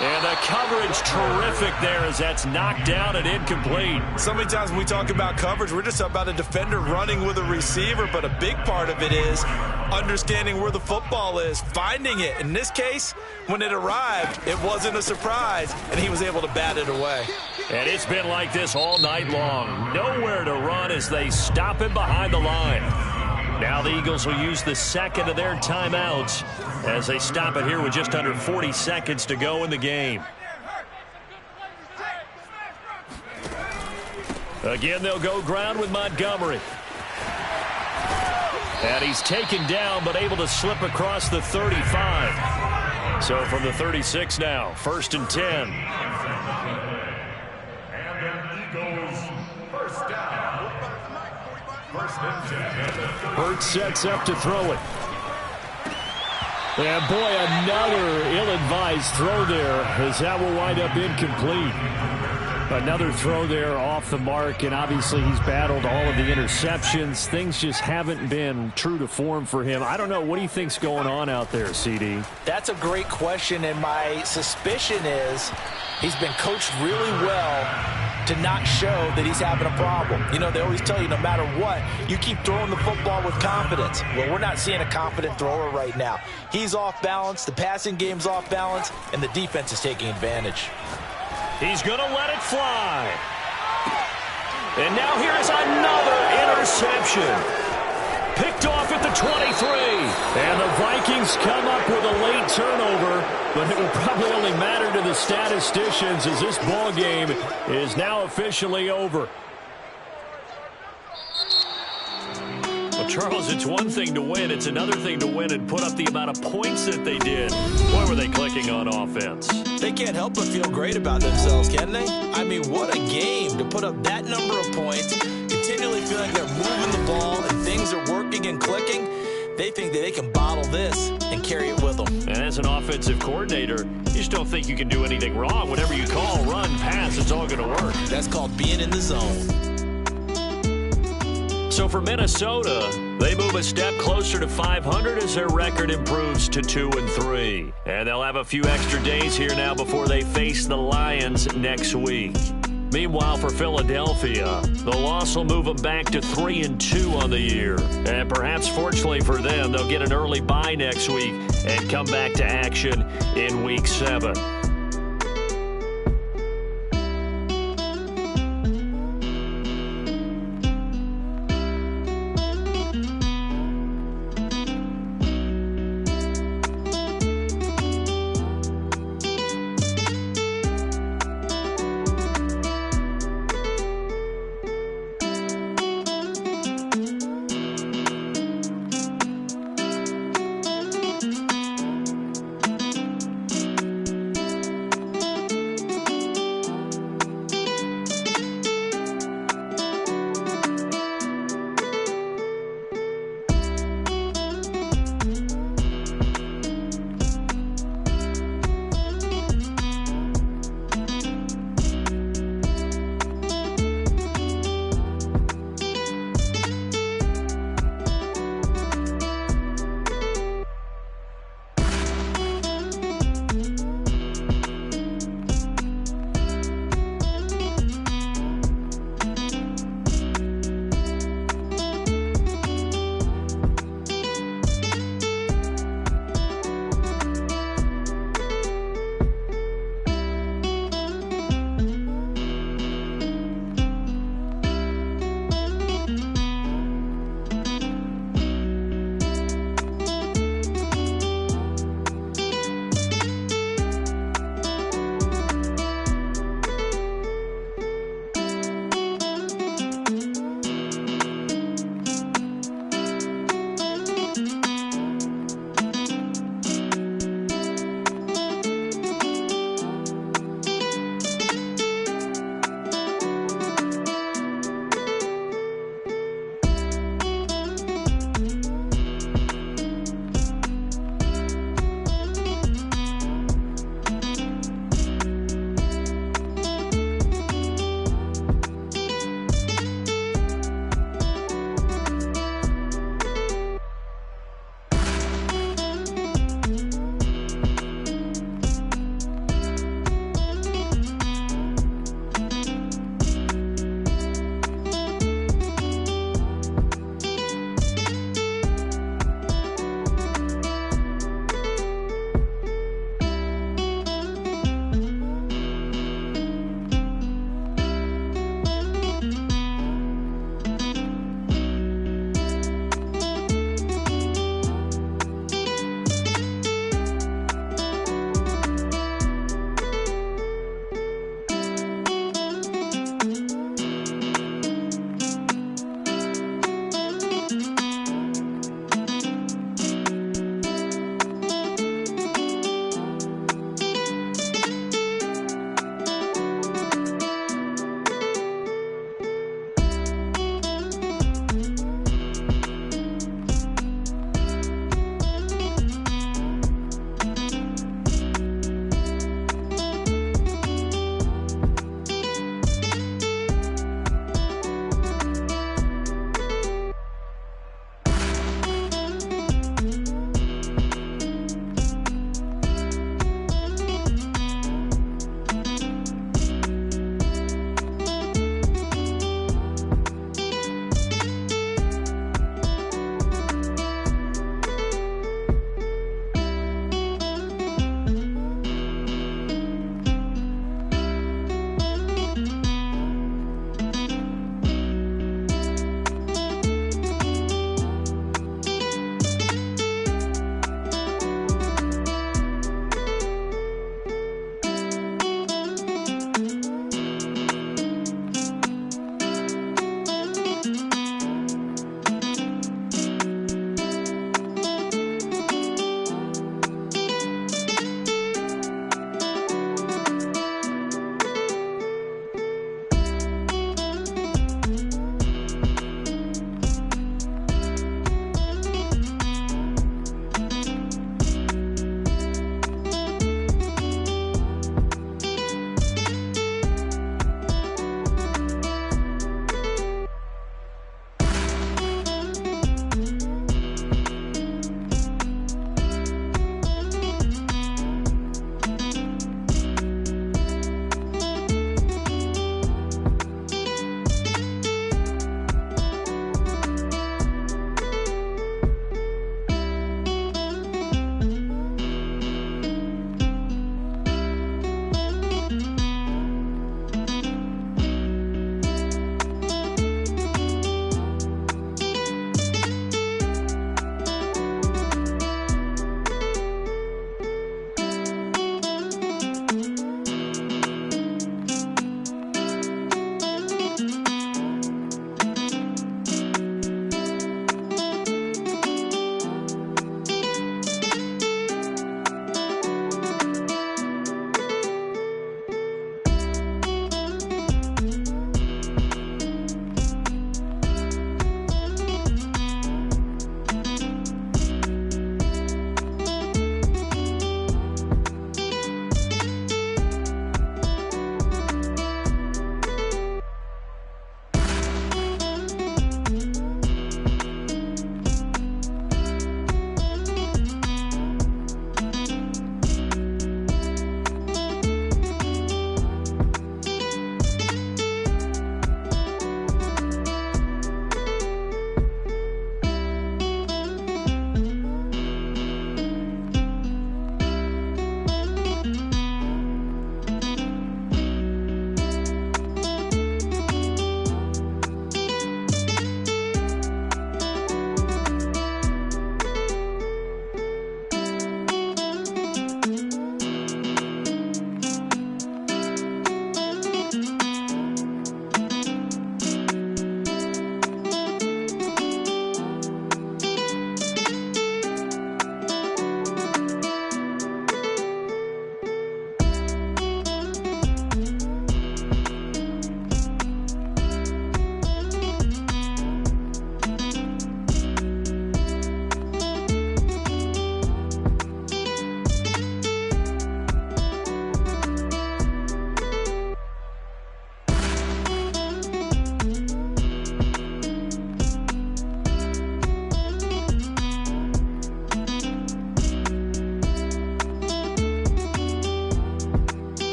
And the coverage terrific there as that's knocked down and incomplete. So many times when we talk about coverage, we're just about a defender running with a receiver, but a big part of it is understanding where the football is, finding it. In this case, when it arrived, it wasn't a surprise, and he was able to bat it away. And it's been like this all night long. Nowhere to run as they stop him behind the line. Now the Eagles will use the second of their timeouts as they stop it here with just under 40 seconds to go in the game. Again, they'll go ground with Montgomery. And he's taken down but able to slip across the 35. So from the 36 now, 1st and 10. And an Eagles first down. 1st and 10. Hurts sets up to throw it. And boy, another ill-advised throw there as that will wind up incomplete. Another throw there off the mark, and obviously he's battled all of the interceptions. Things just haven't been true to form for him. I don't know. What do you think's going on out there, CD? That's a great question, and my suspicion is he's been coached really well to not show that he's having a problem. You know, they always tell you no matter what, you keep throwing the football with confidence. Well, we're not seeing a confident thrower right now. He's off balance, the passing game's off balance, and the defense is taking advantage. He's going to let it fly. And now here's another interception. Picked off at the 23. And the Vikings come up with a late turnover, but it will probably only matter to the statisticians as this ball game is now officially over. Well, Charles, it's one thing to win. It's another thing to win and put up the amount of points that they did. Boy, were they clicking on offense. They can't help but feel great about themselves, can they? I mean, what a game to put up that number of points, continually feeling they're moving the ball and things are working and clicking. They think that they can bottle this and carry it with them. And as an offensive coordinator, you just don't think you can do anything wrong. Whatever you call, run, pass, it's all going to work. That's called being in the zone. So for Minnesota, they move a step closer to 500 as their record improves to 2-3. And they'll have a few extra days here now before they face the Lions next week. Meanwhile, for Philadelphia, the loss will move them back to 3-2 on the year. And perhaps fortunately for them, they'll get an early bye next week and come back to action in Week 7.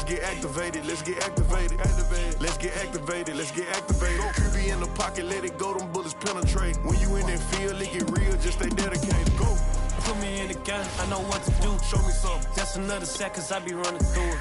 let's get activated, let's get activated. Let's get activated, let's get activated. QB in the pocket, let it go, them bullets penetrate. When you in that field, it get real, just stay dedicated. Go. Put me in the game, I know what to do. Show me something. That's another sack, cause I be running through it.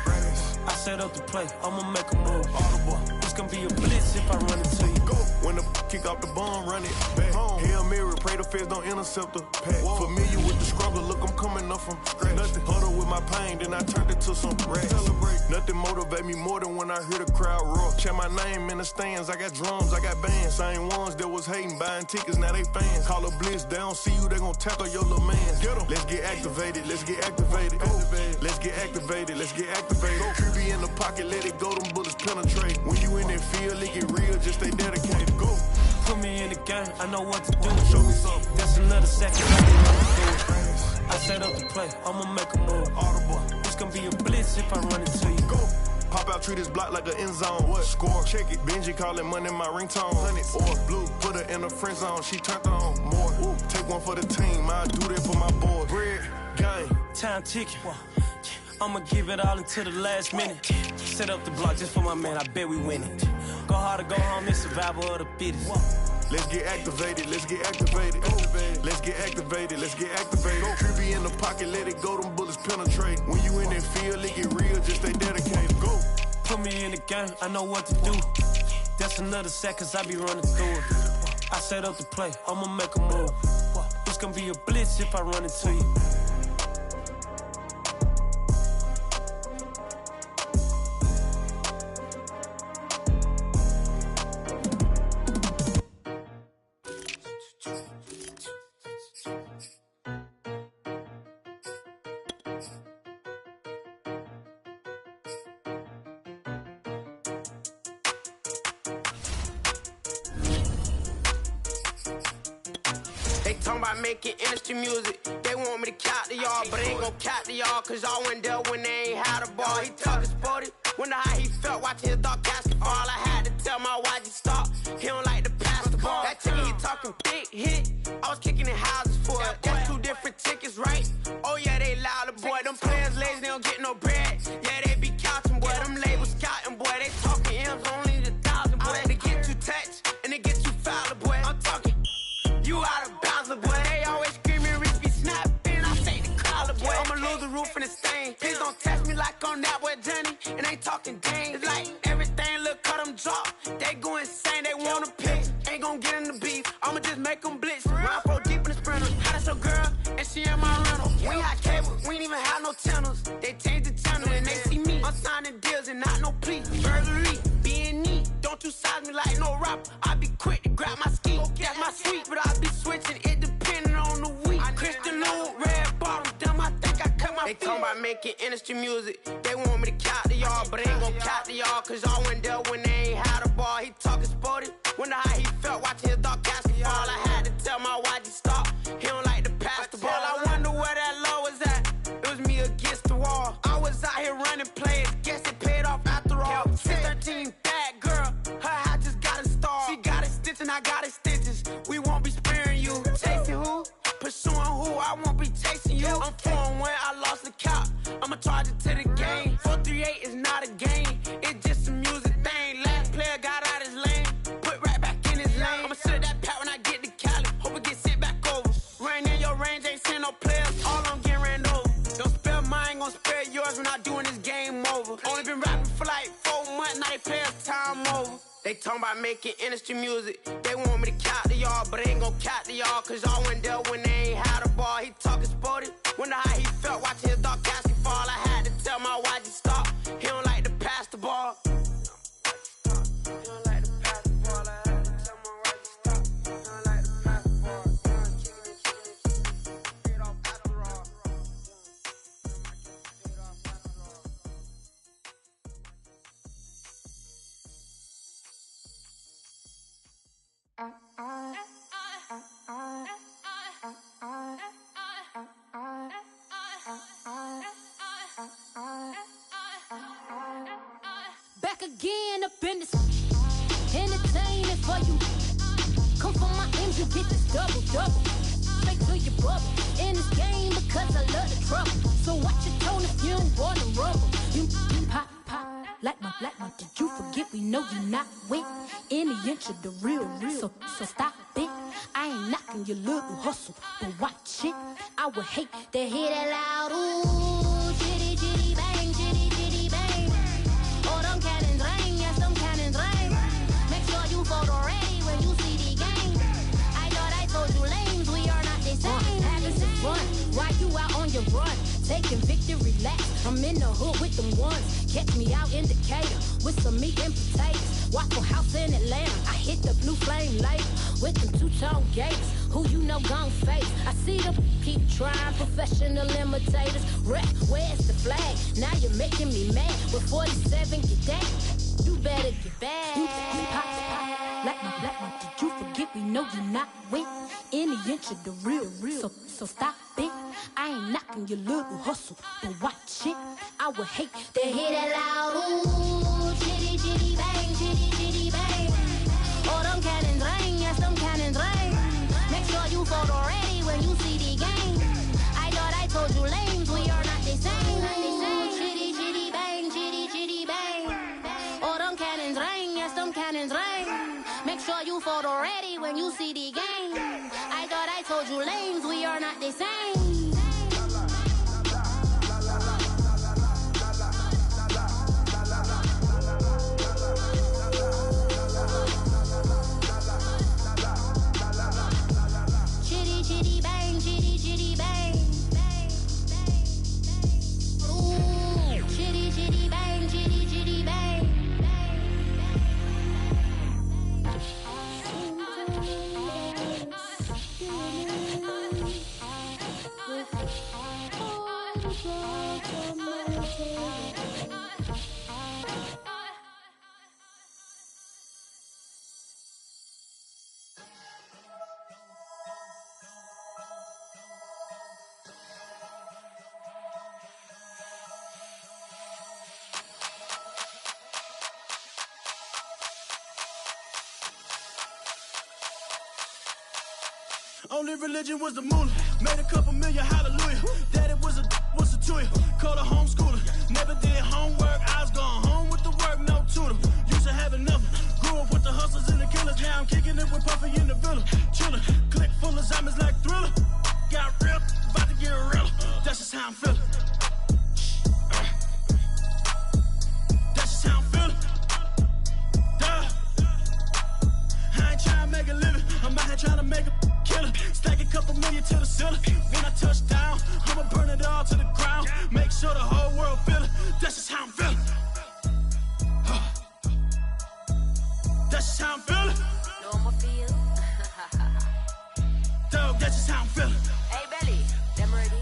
I set up the play, I'ma make a move. Audible. It's gonna be a blitz if I run it to you. Go. When the kick off the bomb, run it back. Hail Mary, pray the feds don't intercept the pack. Familiar with the struggle, look, I'm coming up from scratch. Nothing huddle with my pain, then I turned it to some racks. Celebrate. Nothing motivate me more than when I hear the crowd roar. Check my name in the stands, I got drums, I got bands. Same ones that was hating, buying tickets, now they fans. Call a blitz, they don't see you, they gon' tackle your little man. Get em. Let's get activated, let's get activated. Let's get activated, let's get activated. QB in the pocket, let it go, them bullets penetrate. When you in that field, it get real, just stay dedicated. Go. Put me in the game, I know what to do. Show me something. That's another sack, cause I be running through it. I set up the play, I'ma make a move. Audible. It's gonna be a blitz if I run it to you. Go. Pop out, treat this block like an end zone. What? Score, check it. Benji callin' money my ringtone. Hundreds or blue, put her in the friend zone. She turned on more. Ooh. Take one for the team, I do that for my boys. Bread, game. Time ticking. I'ma give it all until the last minute. Set up the block just for my man, I bet we win it. Go hard or go home, it's survival of the fittest. Let's get activated, let's get activated. Let's get activated, let's get activated. QB in the pocket, let it go, them bullets penetrate. When you in that field, it get real, just stay dedicated. Go. Put me in the game, I know what to do. That's another sack, cause I be running through it. I set up the play, I'ma make a move. It's gonna be a blitz if I run it to you. Making industry music, they want me to count to y'all, but I ain't gon' count to y'all, cause y'all went there when they ain't had a ball. He talking sporty, wonder how he felt watching his dog basketball. I had to tell my YG stop, he don't like to pass the ball. That chicken, he talking big hit, I was kicking in houses for it. That's two different tickets, right? Oh yeah, they louder, boy. Them players lazy, they don't get no bread. Yeah, they be counting, boy. Them labels scouting, boy. They talking M's only the 1,000, boy. They get you touched, and they get you fouled, boy. I'm talking, you out of bounds, boy. Roof in the stain. Please don't test me like on that boy Johnny. And ain't talking dang. It's like everything look cut them drop. They go insane, they want a pitch. Ain't gon' get in the beef. I'ma just make them blitz. Round 4 deep in the sprinters. How that's your girl? And she in my rental. We had cable, we ain't even have no channels. They changed the channel and they see me. I'm signing deals and not no plea. Burglary, being neat. Don't you size me like no rapper. I be quick to grab my ski. That's my sweet, but I be switching it depending on the week. Christian Lou, red bottom, damn, I think I cut my feet. They talking about making industry music. They want me to count to y'all, but I ain't gon' count to y'all, cause y'all went there when they ain't had a ball. He talking sporty, wonder how he felt watching his dog basketball. I had to tell my YG stop, he don't like to pass the ball. I wonder where that low was at. It was me against the wall. I was out here running plays, guess it paid off after all. 613 bad girl, her hat just got installed. She got extension, I got extensions. We won't be sparing you. Chasing who? Pursuing who? I won't be chasing you. I'm 4-1, I lost the count. I'ma charge it to the game. 438 is not a game, it's just a music thing. Last player got out his lane, put right back in his lane. I'ma sit at that pat when I get to Cali, hope it get sent back over. Running in your range, ain't send no players, all I'm getting ran over. Don't spare mine, gon' spare yours when I doing this game over. Only been rapping for like 4 months, now they play us time over. They talking about making industry music. They want me to count to y'all, but I ain't gon' count to y'all, cause y'all went there when they ain't had a ball. He talking sporty, wonder how he felt watching his dog basketball. I had to tell my YG stop, he don't like to pass the ball. He don't like to pass the ball. I had to tell my YG stop, he don't like to pass the ball. Kicking it, straight off after all. Back again up in this entertainment for you. Come from my ends, you get this double. Straight to your bubble. In this game because I love the trouble. So watch your tone if you don't wanna rumble. You pop. know you're not with any inch of the real. So stop it. I ain't knocking your little hustle, but watch it. I would hate to hear that loud ooh, chitty chitty bang, chitty chitty bang. Oh, them cannons ring, yes, them cannons ring. Make sure you photo ready when you see the game. I thought I told you lames, we are not the same. Having some fun while you out on your run, taking victory laps. I'm in the hood with them ones. Catch me out in Decatur with some meat and potatoes. Waffle House in Atlanta. I hit the blue flame later with them two-tone gators. Who you know gon' face? I see them keep trying, professional imitators. Rep, where's the flag? Now you're making me mad. With 47, get that. You better get back. You pop, like my black one. Did you forget we know you're not with any inch of the real. So stop it. I ain't knocking your little hustle, but watch it. I would hate to hear that loud ooh, chitty chitty bang, chitty chitty bang. Oh, them cannons ring, yes, them cannons ring. Make sure you photo ready when you see the game. I thought I told you lames, we are not the same. Chitty chitty bang, chitty chitty bang. Oh, them cannons ring, yes, them cannons ring. Make sure you photo ready when you see the game. I thought I told you lames, we are not the same. Only religion was the moolah. Made a couple million, hallelujah. Daddy was a to you. Called a homeschooler. Never did homework. I was going home with the work, no tutor. Used to have enough. Grew up with the hustlers and the killers. Now I'm kicking it with Puffy in the villa. Chiller. Click full of zombies like Thriller. Got real, about to get real. That's just how I'm feeling. That's just how I'm feeling. Duh. I ain't trying to make a living. I'm out here trying to make a killer. Stack a couple million to the ceiling. When I touch down, I'ma burn it all to the ground. Make sure the whole world feel it. That's just how I'm feeling. That's just how I'm feeling. Know I'ma feel. Dog, that's just how I'm feeling. Hey, Belly, them ready?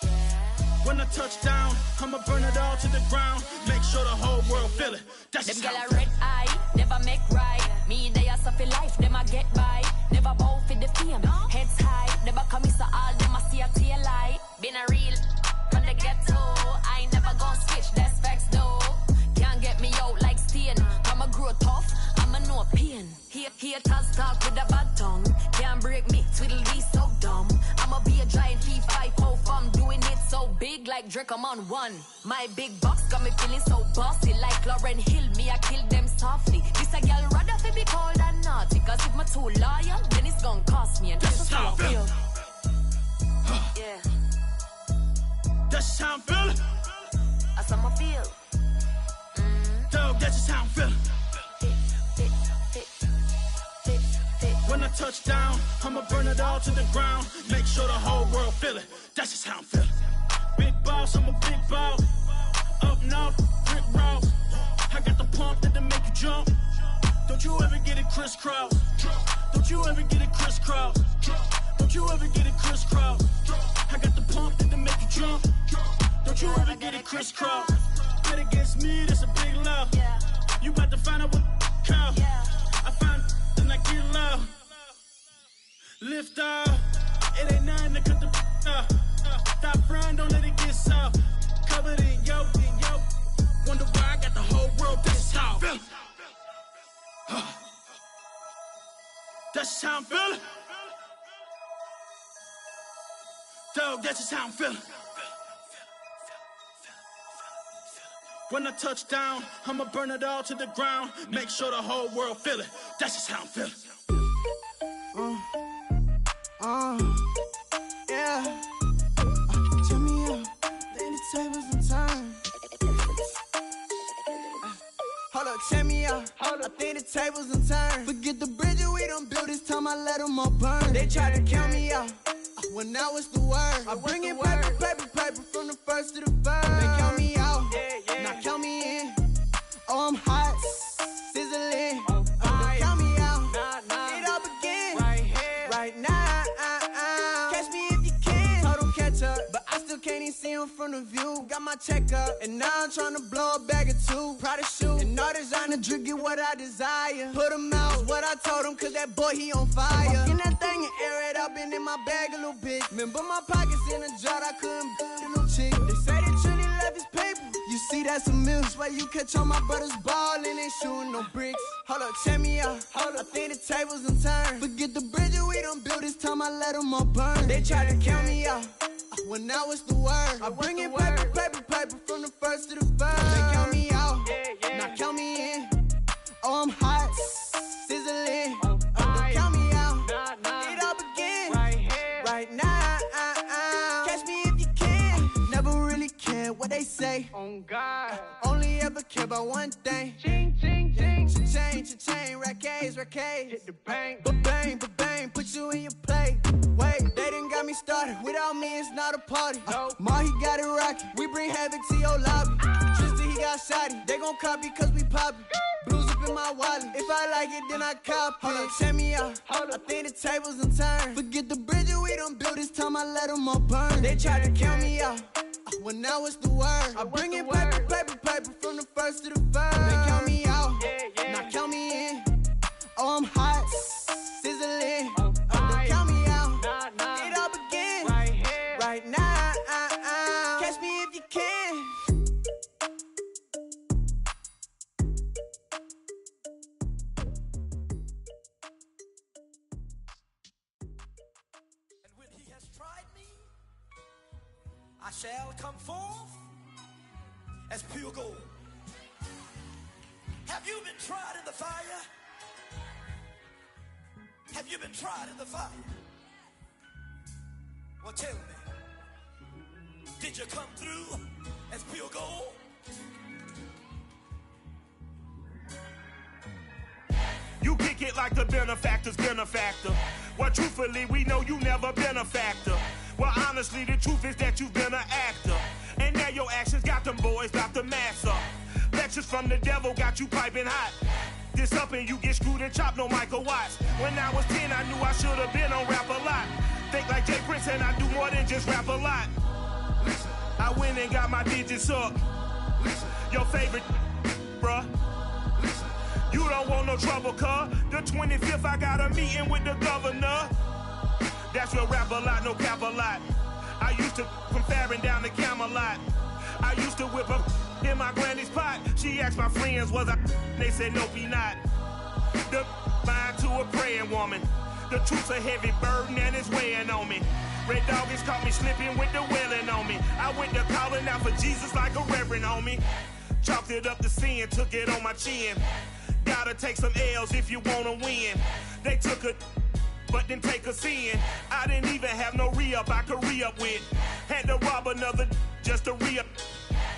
Yeah. When I touch down, I'ma burn it all to the ground. Make sure the whole world feel it. That's Them just gyal how a I'm red feeling. eye, never make right. Me, they are suffer life, them a get by. Never bow for the fame, heads high. Never come so all them a see a tail light. Been a real from the ghetto. I ain't never gon' switch, that's facts though. Can't get me out like stain. I'ma grow tough, I'ma know pain. Haters talk with a bad tongue. Can't break me, Tweedledee so dumb. I'ma be a giant P5 from doing it so big like Drake, I'm on one. My big box got me feeling so bossy like Lauren Hill. Me, I kill them softly. This a girl rather fi be cold than naughty. Cause if my too loyal, then it's gon' cost me. And that's just how I feel. Yeah. That's just how I'm feeling. That's how I feel. Dog, that's just how I'm feeling. When I touch down, I'ma burn it all to the ground. Make sure the whole world feel it. That's just how I'm feeling. Big boss, I'm a big boss. Up north, brick rock. I got the pump that'll make you jump. Don't you ever get it crisscross. Don't you ever get it crisscross. Don't you ever get it crisscross. I got the pump that'll make you jump. Don't you ever get it crisscross. Bet against me, that's a big love. You about to find out what cow. I find then I get love. Lift off. It ain't nothing to cut the off. Stop frying, don't let it get soft. Covered in yolk. Wonder why I got the whole world. That's how I'm feeling. That's just how I'm feeling. Dog, that's just how I'm feeling. When I touch down, I'ma burn it all to the ground. Make sure the whole world feel it. That's just how I'm feeling. Yeah. Turn me up, then the tables and turn. Hold up, check me out. I think the tables and turn. Forget the bridge we done built, this time I let them all burn. They tried to count me out, when now it's the word. I bring it paper from the first to the third. They count me out, now count me in. Oh, I'm hot, sizzling. Don't count me out, it all begin right here, right now. Catch me if you can. Told them catch up, but I still can't even see them from the view. Got my check up, and now I'm trying to blow a bag or two. Proud of shoe, and all designer drip, get what I desire. Put them out, what I told him, cause that boy, he on fire. Walk in that thing and air it up, and in my bag a little bit. Remember my pockets in a jar, I couldn't a little chick. They say that Trini left his paper. You see, that's a milk. Why you catch all my brothers ballin', ain't shooting no bricks. Hold up, check me out. I think the tables and turn. Forget the bridge we done built, this time I let them all burn. They tried to count me out, when now it's the word. I bring it paper from the first to the third. They count me out, now count me in. Oh, I'm hot, sizzling. Don't count me out, it all begin right now. Catch me if you can. Never really care what they say. On God, only ever care about one thing. Ching, ching, ching. Cha-ching, rackets. Hit the bank, ba-bang, put you in your play. Wait, they done got me started. Without me, it's not a party. Ma, he got it rockin'. We bring havoc to your lobby. Tristan, he got shotty. They gon' copy cause we poppin'. Blues up in my wallet. If I like it, then I cop it. Hold up, check me out. I think the tables and turn. Forget the bridge we done built, this time I let them all burn. They tried to count me out, when now it's the word. I bring it paper from the first to the third. They count me out, now count me in. Oh, I'm hot, sizzling. Don't count me out, it all begin right now. Catch me if you can. And when he has tried me, I shall come forth as pure gold. Have you been tried in the fire? Have you been tried in the fire? Well, tell me, did you come through as pure gold? You kick it like the benefactor's benefactor. Well, truthfully, we know you never been a factor. Well, honestly, the truth is that you've been an actor. And now your actions got them boys about to mass up. Lectures from the devil got you piping hot. This up and you get screwed and chopped, no Michael Watts. When I was 10, I knew I should have been on rap a lot. Think like Jay Prince and I do more than just rap a lot. Listen, I went and got my digits up. Listen, your favorite, bruh. Listen, you don't want no trouble, cuz. The 25th, I got a meeting with the governor. That's real rap a lot, no cap a lot. I used to from Farron down to Camelot. I used to whip up in my granny's pot. She asked my friends, was I? They said, no, be not. The mind to a praying woman. The truth's a heavy burden and it's weighing on me. Red Doggies caught me slipping with the wailing on me. I went to calling out for Jesus like a reverend homie. Chalked it up to sin, took it on my chin. Gotta take some L's if you wanna win. They took a but then take a sin. I didn't even have no re-up I could re-up with. Had to rob another just to re-up.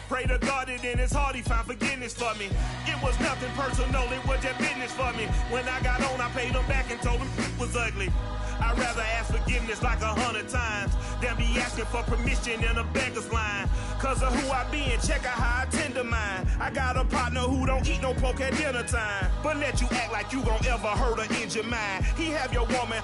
Pray to God that in his heart he found forgiveness for me. It was nothing personal, it was just business for me. When I got on, I paid him back and told him it was ugly. I'd rather ask forgiveness like 100 times than be asking for permission in a beggar's line. Cause of who I be and check out how I tend to mine. I got a partner who don't eat no pork at dinner time, but let you act like you gon' ever hurt or injure mine. He have your woman,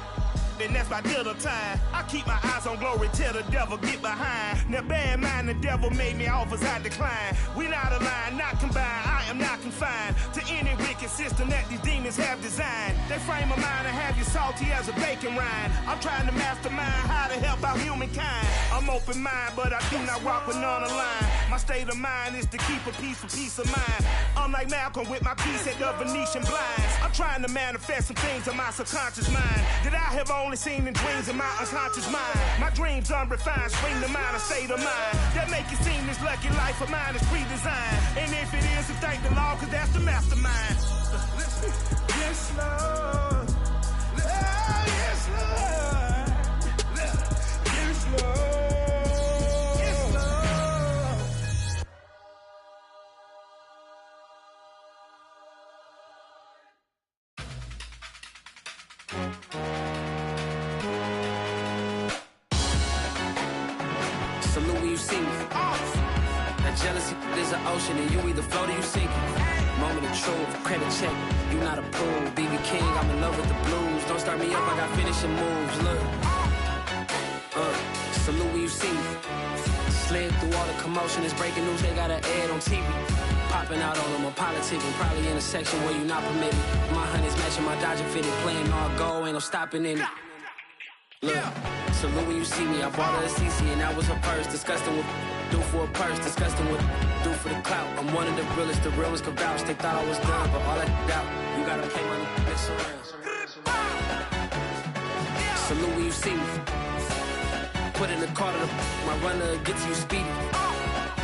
and that's by dinner time. I keep my eyes on glory till the devil get behind. Now bear in mind the devil made me offers I decline. We not aligned, not combined, I am not confined to any wicked system that these demons have designed. They frame a mind and have you salty as a bacon rind. I'm trying to mastermind how to help out humankind. I'm open mind, but I do not rock with none aligned. My state of mind is to keep a peace of mind. Unlike Malcolm with my piece at the Venetian blinds. I'm trying to manifest some things in my subconscious mind that I have only seen in dreams in my unconscious mind. My dreams unrefined, spring to mind, a state of mind that make it seem this lucky life of mine is pre-designed. And if it is, then thank the Lord, cause that's the mastermind. Yes, Lord. Yes, Lord. Yes, Lord. Salute when you see me. That jealousy is an ocean, and you either float or you sink it. Moment of truth, credit check, you not approved. BB King, I'm in love with the blues. Don't start me up, I got finishing moves. Look, salute when you see me. Slid through all the commotion, it's breaking news, they got an ad on TV. Popping out on them, I'm politicking, probably in a section where you not permitted. My honey's matching my Dodger fitted, playing all go, ain't no stopping in it. Look, salute when you see me, I bought her a CC and that was her purse. Disgusting with do for a purse, disgusting with do for the clout. I'm one of the realest, the realest could vouch. They thought I was done, but all I doubt, you gotta play my next around. Salute when you see me. Put in the car to my runner, get to you speedy.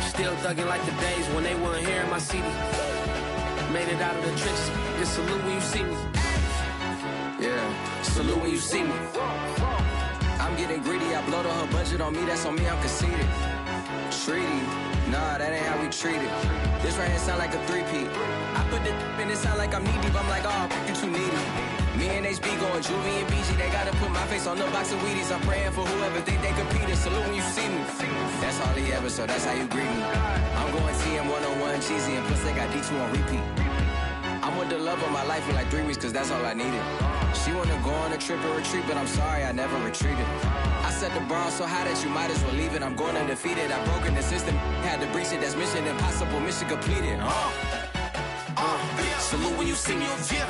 Still thugging like the days when they weren't here in my CD. Made it out of the trenches, just salute when you see me. Yeah, salute when you see me. I'm getting greedy, I blowed all her budget on me, that's on me, I'm conceited. Treaty, nah, that ain't how we treat it. This right here sound like a three-peat. I put the in it sound like I'm knee deep, I'm like, oh, you too needy. Me and HB going Juvie and BG, they gotta put my face on the box of Wheaties. I'm praying for whoever think they competing. Salute when you see me. That's all he ever, so that's how you greet me. I'm going TM 101 cheesy, and plus they got D2 on repeat. I'm with the love of my life for like 3 weeks, cause that's all I needed. She wanna go on a trip or retreat, but I'm sorry, I never retreated. I set the bar so high that you might as well leave it. I'm going undefeated, I've broken the system. Had to breach it, that's mission impossible, mission completed. Salute when you see me, yeah.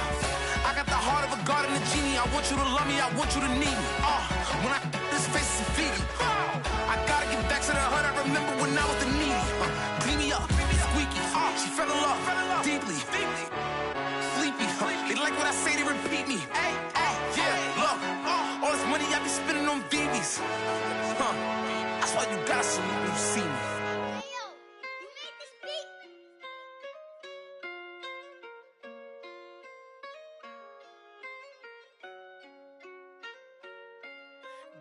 I got the heart of a god and a genie. I want you to love me, I want you to need me. When I this face is feedy. I gotta get back to the hood, I remember when I was the needy. Clean me up, squeaky. She fell in love, deeply. Sleepy, they like what I say, they repeat me. Yeah, look, all this money I be spending on BBs. That's why you gotta salute when you see me.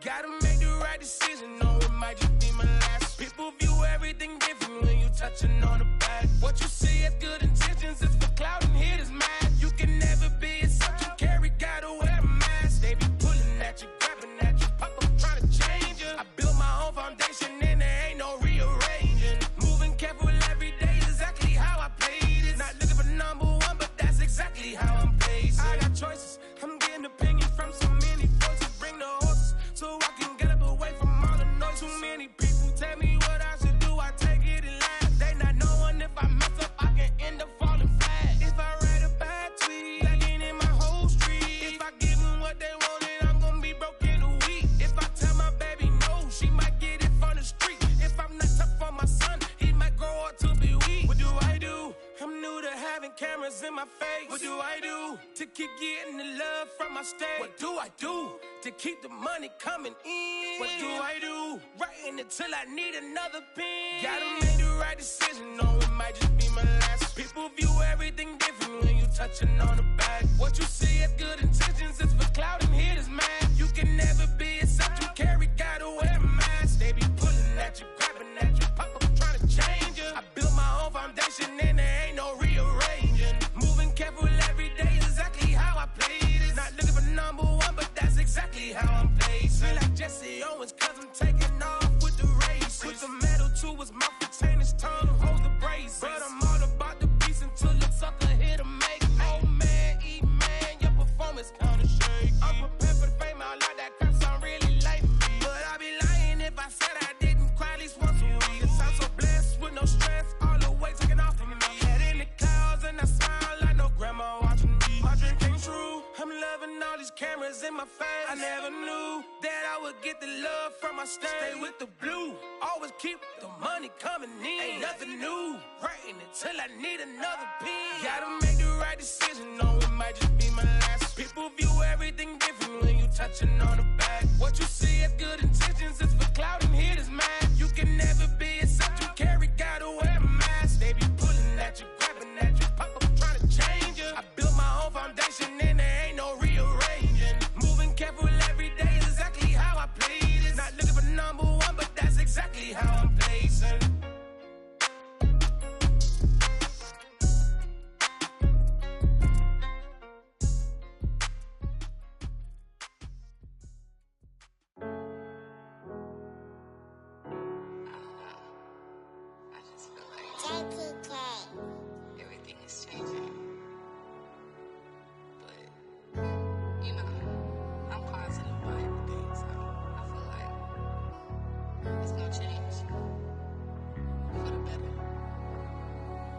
Gotta make the right decision, no, it might just be my last. People view everything different when you touching on the back. What you see as good intentions is for clout and haters mad. You can never be a subject you carry, gotta wear a mask. They be pulling at you, grabbing at you, pop up trying to change you. I built my own foundation and there ain't no rearranging. Moving careful every day is exactly how I played it. Not looking for number one, but that's exactly how I'm paid. I got choices, I'm getting opinions from so many voices. Bring the horses so I can get up away from all the noise. Too many people tell me what I should do, I take it and laugh. They not knowing if I mess up, I can end up falling flat. If I write a bad tweet, lagging in my whole street. If I give them what they wanted, I'm gonna be broke in a week. If I tell my baby no, she might get it from the street. If I'm not tough for my son, he might grow up to be weak. What do I do? I'm new to having cameras in my face. What do I do to keep getting the love from my state? What do I do to keep the money coming in? What do I do? Writing it till I need another pen. Gotta make the right decision, no, it might just be my last. People view everything different when you touching on the back. What you see as good intentions is for clout and haters mad. You can never be a subject you carry, gotta wear a mask. They be pulling at you, grabbing at you, pop up trying to change you. I built my own foundation and there ain't no rearranging. Moving careful every day is exactly how I played it. Not looking for number one, but that's exactly how I'm paid. Feel like Jesse Owens, cause I'm taking off with the race. Put the metal to his mouth, retain his tongue, hold the brace. But I'm all about the beats until the sucker hit a make. Oh man, man, your performance kinda shake. I'm prepared for the fame, I like that crap sound really like me. But I'd be lying if I said I didn't cry at least once a week. Cause I'm so blessed with no stress, all the weight taken off of me. Head in the clouds and I smile like no grandma watching me. My dream came true, I'm loving all these cameras in my face. I never knew that I would get the love from my state. Stay with the blue, always keep the money coming in. Ain't nothing new. Praying until I need another pen. Gotta make the right decision, no, it might just be my last. People view everything different when you touching on the back. What you see as good intentions is for clout and hit is mad. You can never be except you carry, gotta wear a mask. They be pulling at you, grabbing at you, pop up trying to change you. I built my own foundation and there ain't no rearranging. Moving careful every day is exactly how I play this. Not looking for number one, but that's exactly how I'm placing. Everything is changing. But, you know, I'm positive about everything, so I feel like it's gonna change for the better.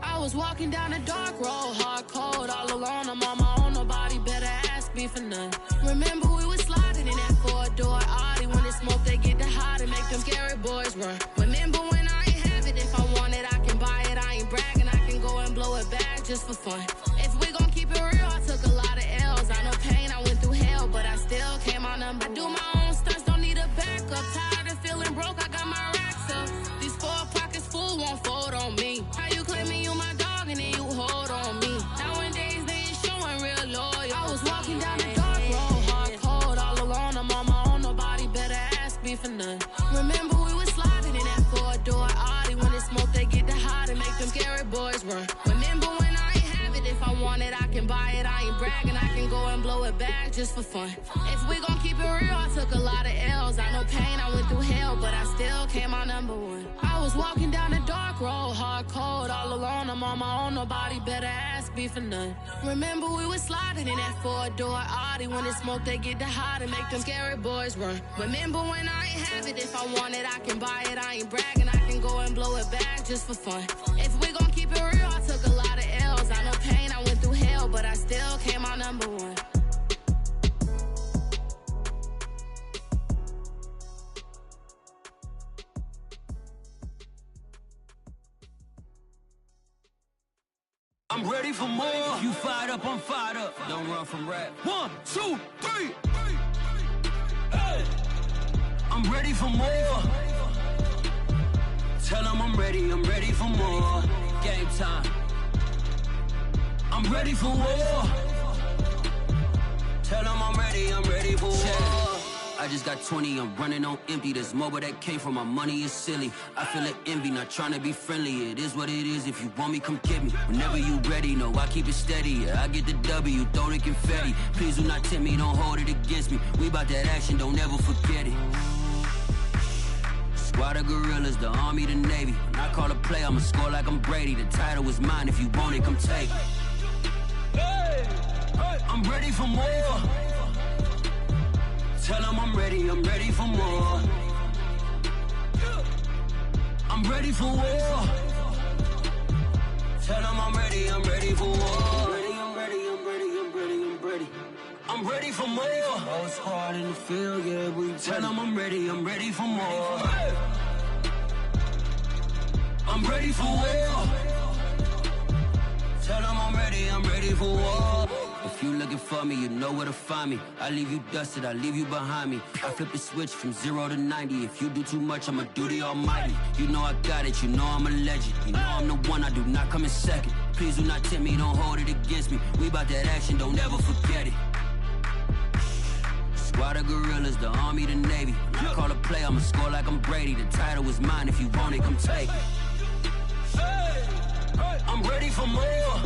I was walking down a dark road, hard cold, all alone. I'm on my own, nobody better ask me for none. Remember we was sliding in that four-door Audi. When it's smoke, they get the hot and make them scary boys run. Remember when I ain't have it, if I want it, I can buy it. I ain't bragging, I can go and blow it back just for fun. If we gon' keep it real, I took a lot of L's. I know pain, I went through hell, but I still came on number. I do my own stunts, don't need a backup. Tired of feeling broke, I got my racks up. These 4 pockets full won't fold on me. How you claiming you my dog and then you hold on me? Nowadays they ain't showing real loyal. I was walking down the dark road, hard cold, all alone. I'm on my own, nobody better ask me for none. Remember we was sliding in that four-door Audi. When it's smoke, they get the hot and make them scary boys run. Remember when I ain't have it, if I want it, I can buy it. I ain't bragging, I can go and blow it back just for fun. If we gon' keep it real, I took a lot of L's. I know pain, I went through hell, but I still came out number one. I was walking down a dark road, hard cold, all alone. I'm on my own, nobody better ask me for none. Remember we was sliding in that four-door Audi. When it's smoke, they get the hot and make them scary boys run. Remember when I ain't have it, if I want it, I can buy it. I ain't bragging, I can go and blow it back just for fun. If we gon' keep it real, I took a lot of L's. I know pain, I went through hell, but I still came out number one. I'm ready for more. You fired up, I'm fired up. Don't run from rap. 1, 2, 3. Hey. I'm ready for more. Tell them I'm ready for more. Game time. I'm ready for war. Tell them I'm ready for war. I just got 20, I'm running on empty. There's more where that came from, my money is silly. I feel it envy, not trying to be friendly. It is what it is, if you want me, come get me. Whenever you ready, no, I keep it steady. Yeah, I get the W, throw the confetti. Please do not tempt me, don't hold it against me. We bout that action, don't ever forget it. Squad of gorillas, the army, the navy. When I call a play, I'ma score like I'm Brady. The title is mine, if you want it, come take it. Hey, hey. I'm ready for more. Tell them I'm ready for more. I'm ready for war. Tell them I'm ready for war. I'm ready for more. Oh, it's hard in the field, yeah, we tell them I'm ready for more. I'm ready for war. Tell them I'm ready for war. If you looking for me, you know where to find me. I leave you dusted, I leave you behind me. I flip the switch from 0 to 90. If you do too much, I'ma do the almighty. You know I got it, you know I'm a legend. You know I'm the one, I do not come in second. Please do not tempt me, don't hold it against me. We bout that action, don't ever forget it. Squad of gorillas, the army, the navy. When I call a play, I'ma score like I'm Brady. The title is mine, if you want it, come take it. I'm ready for more.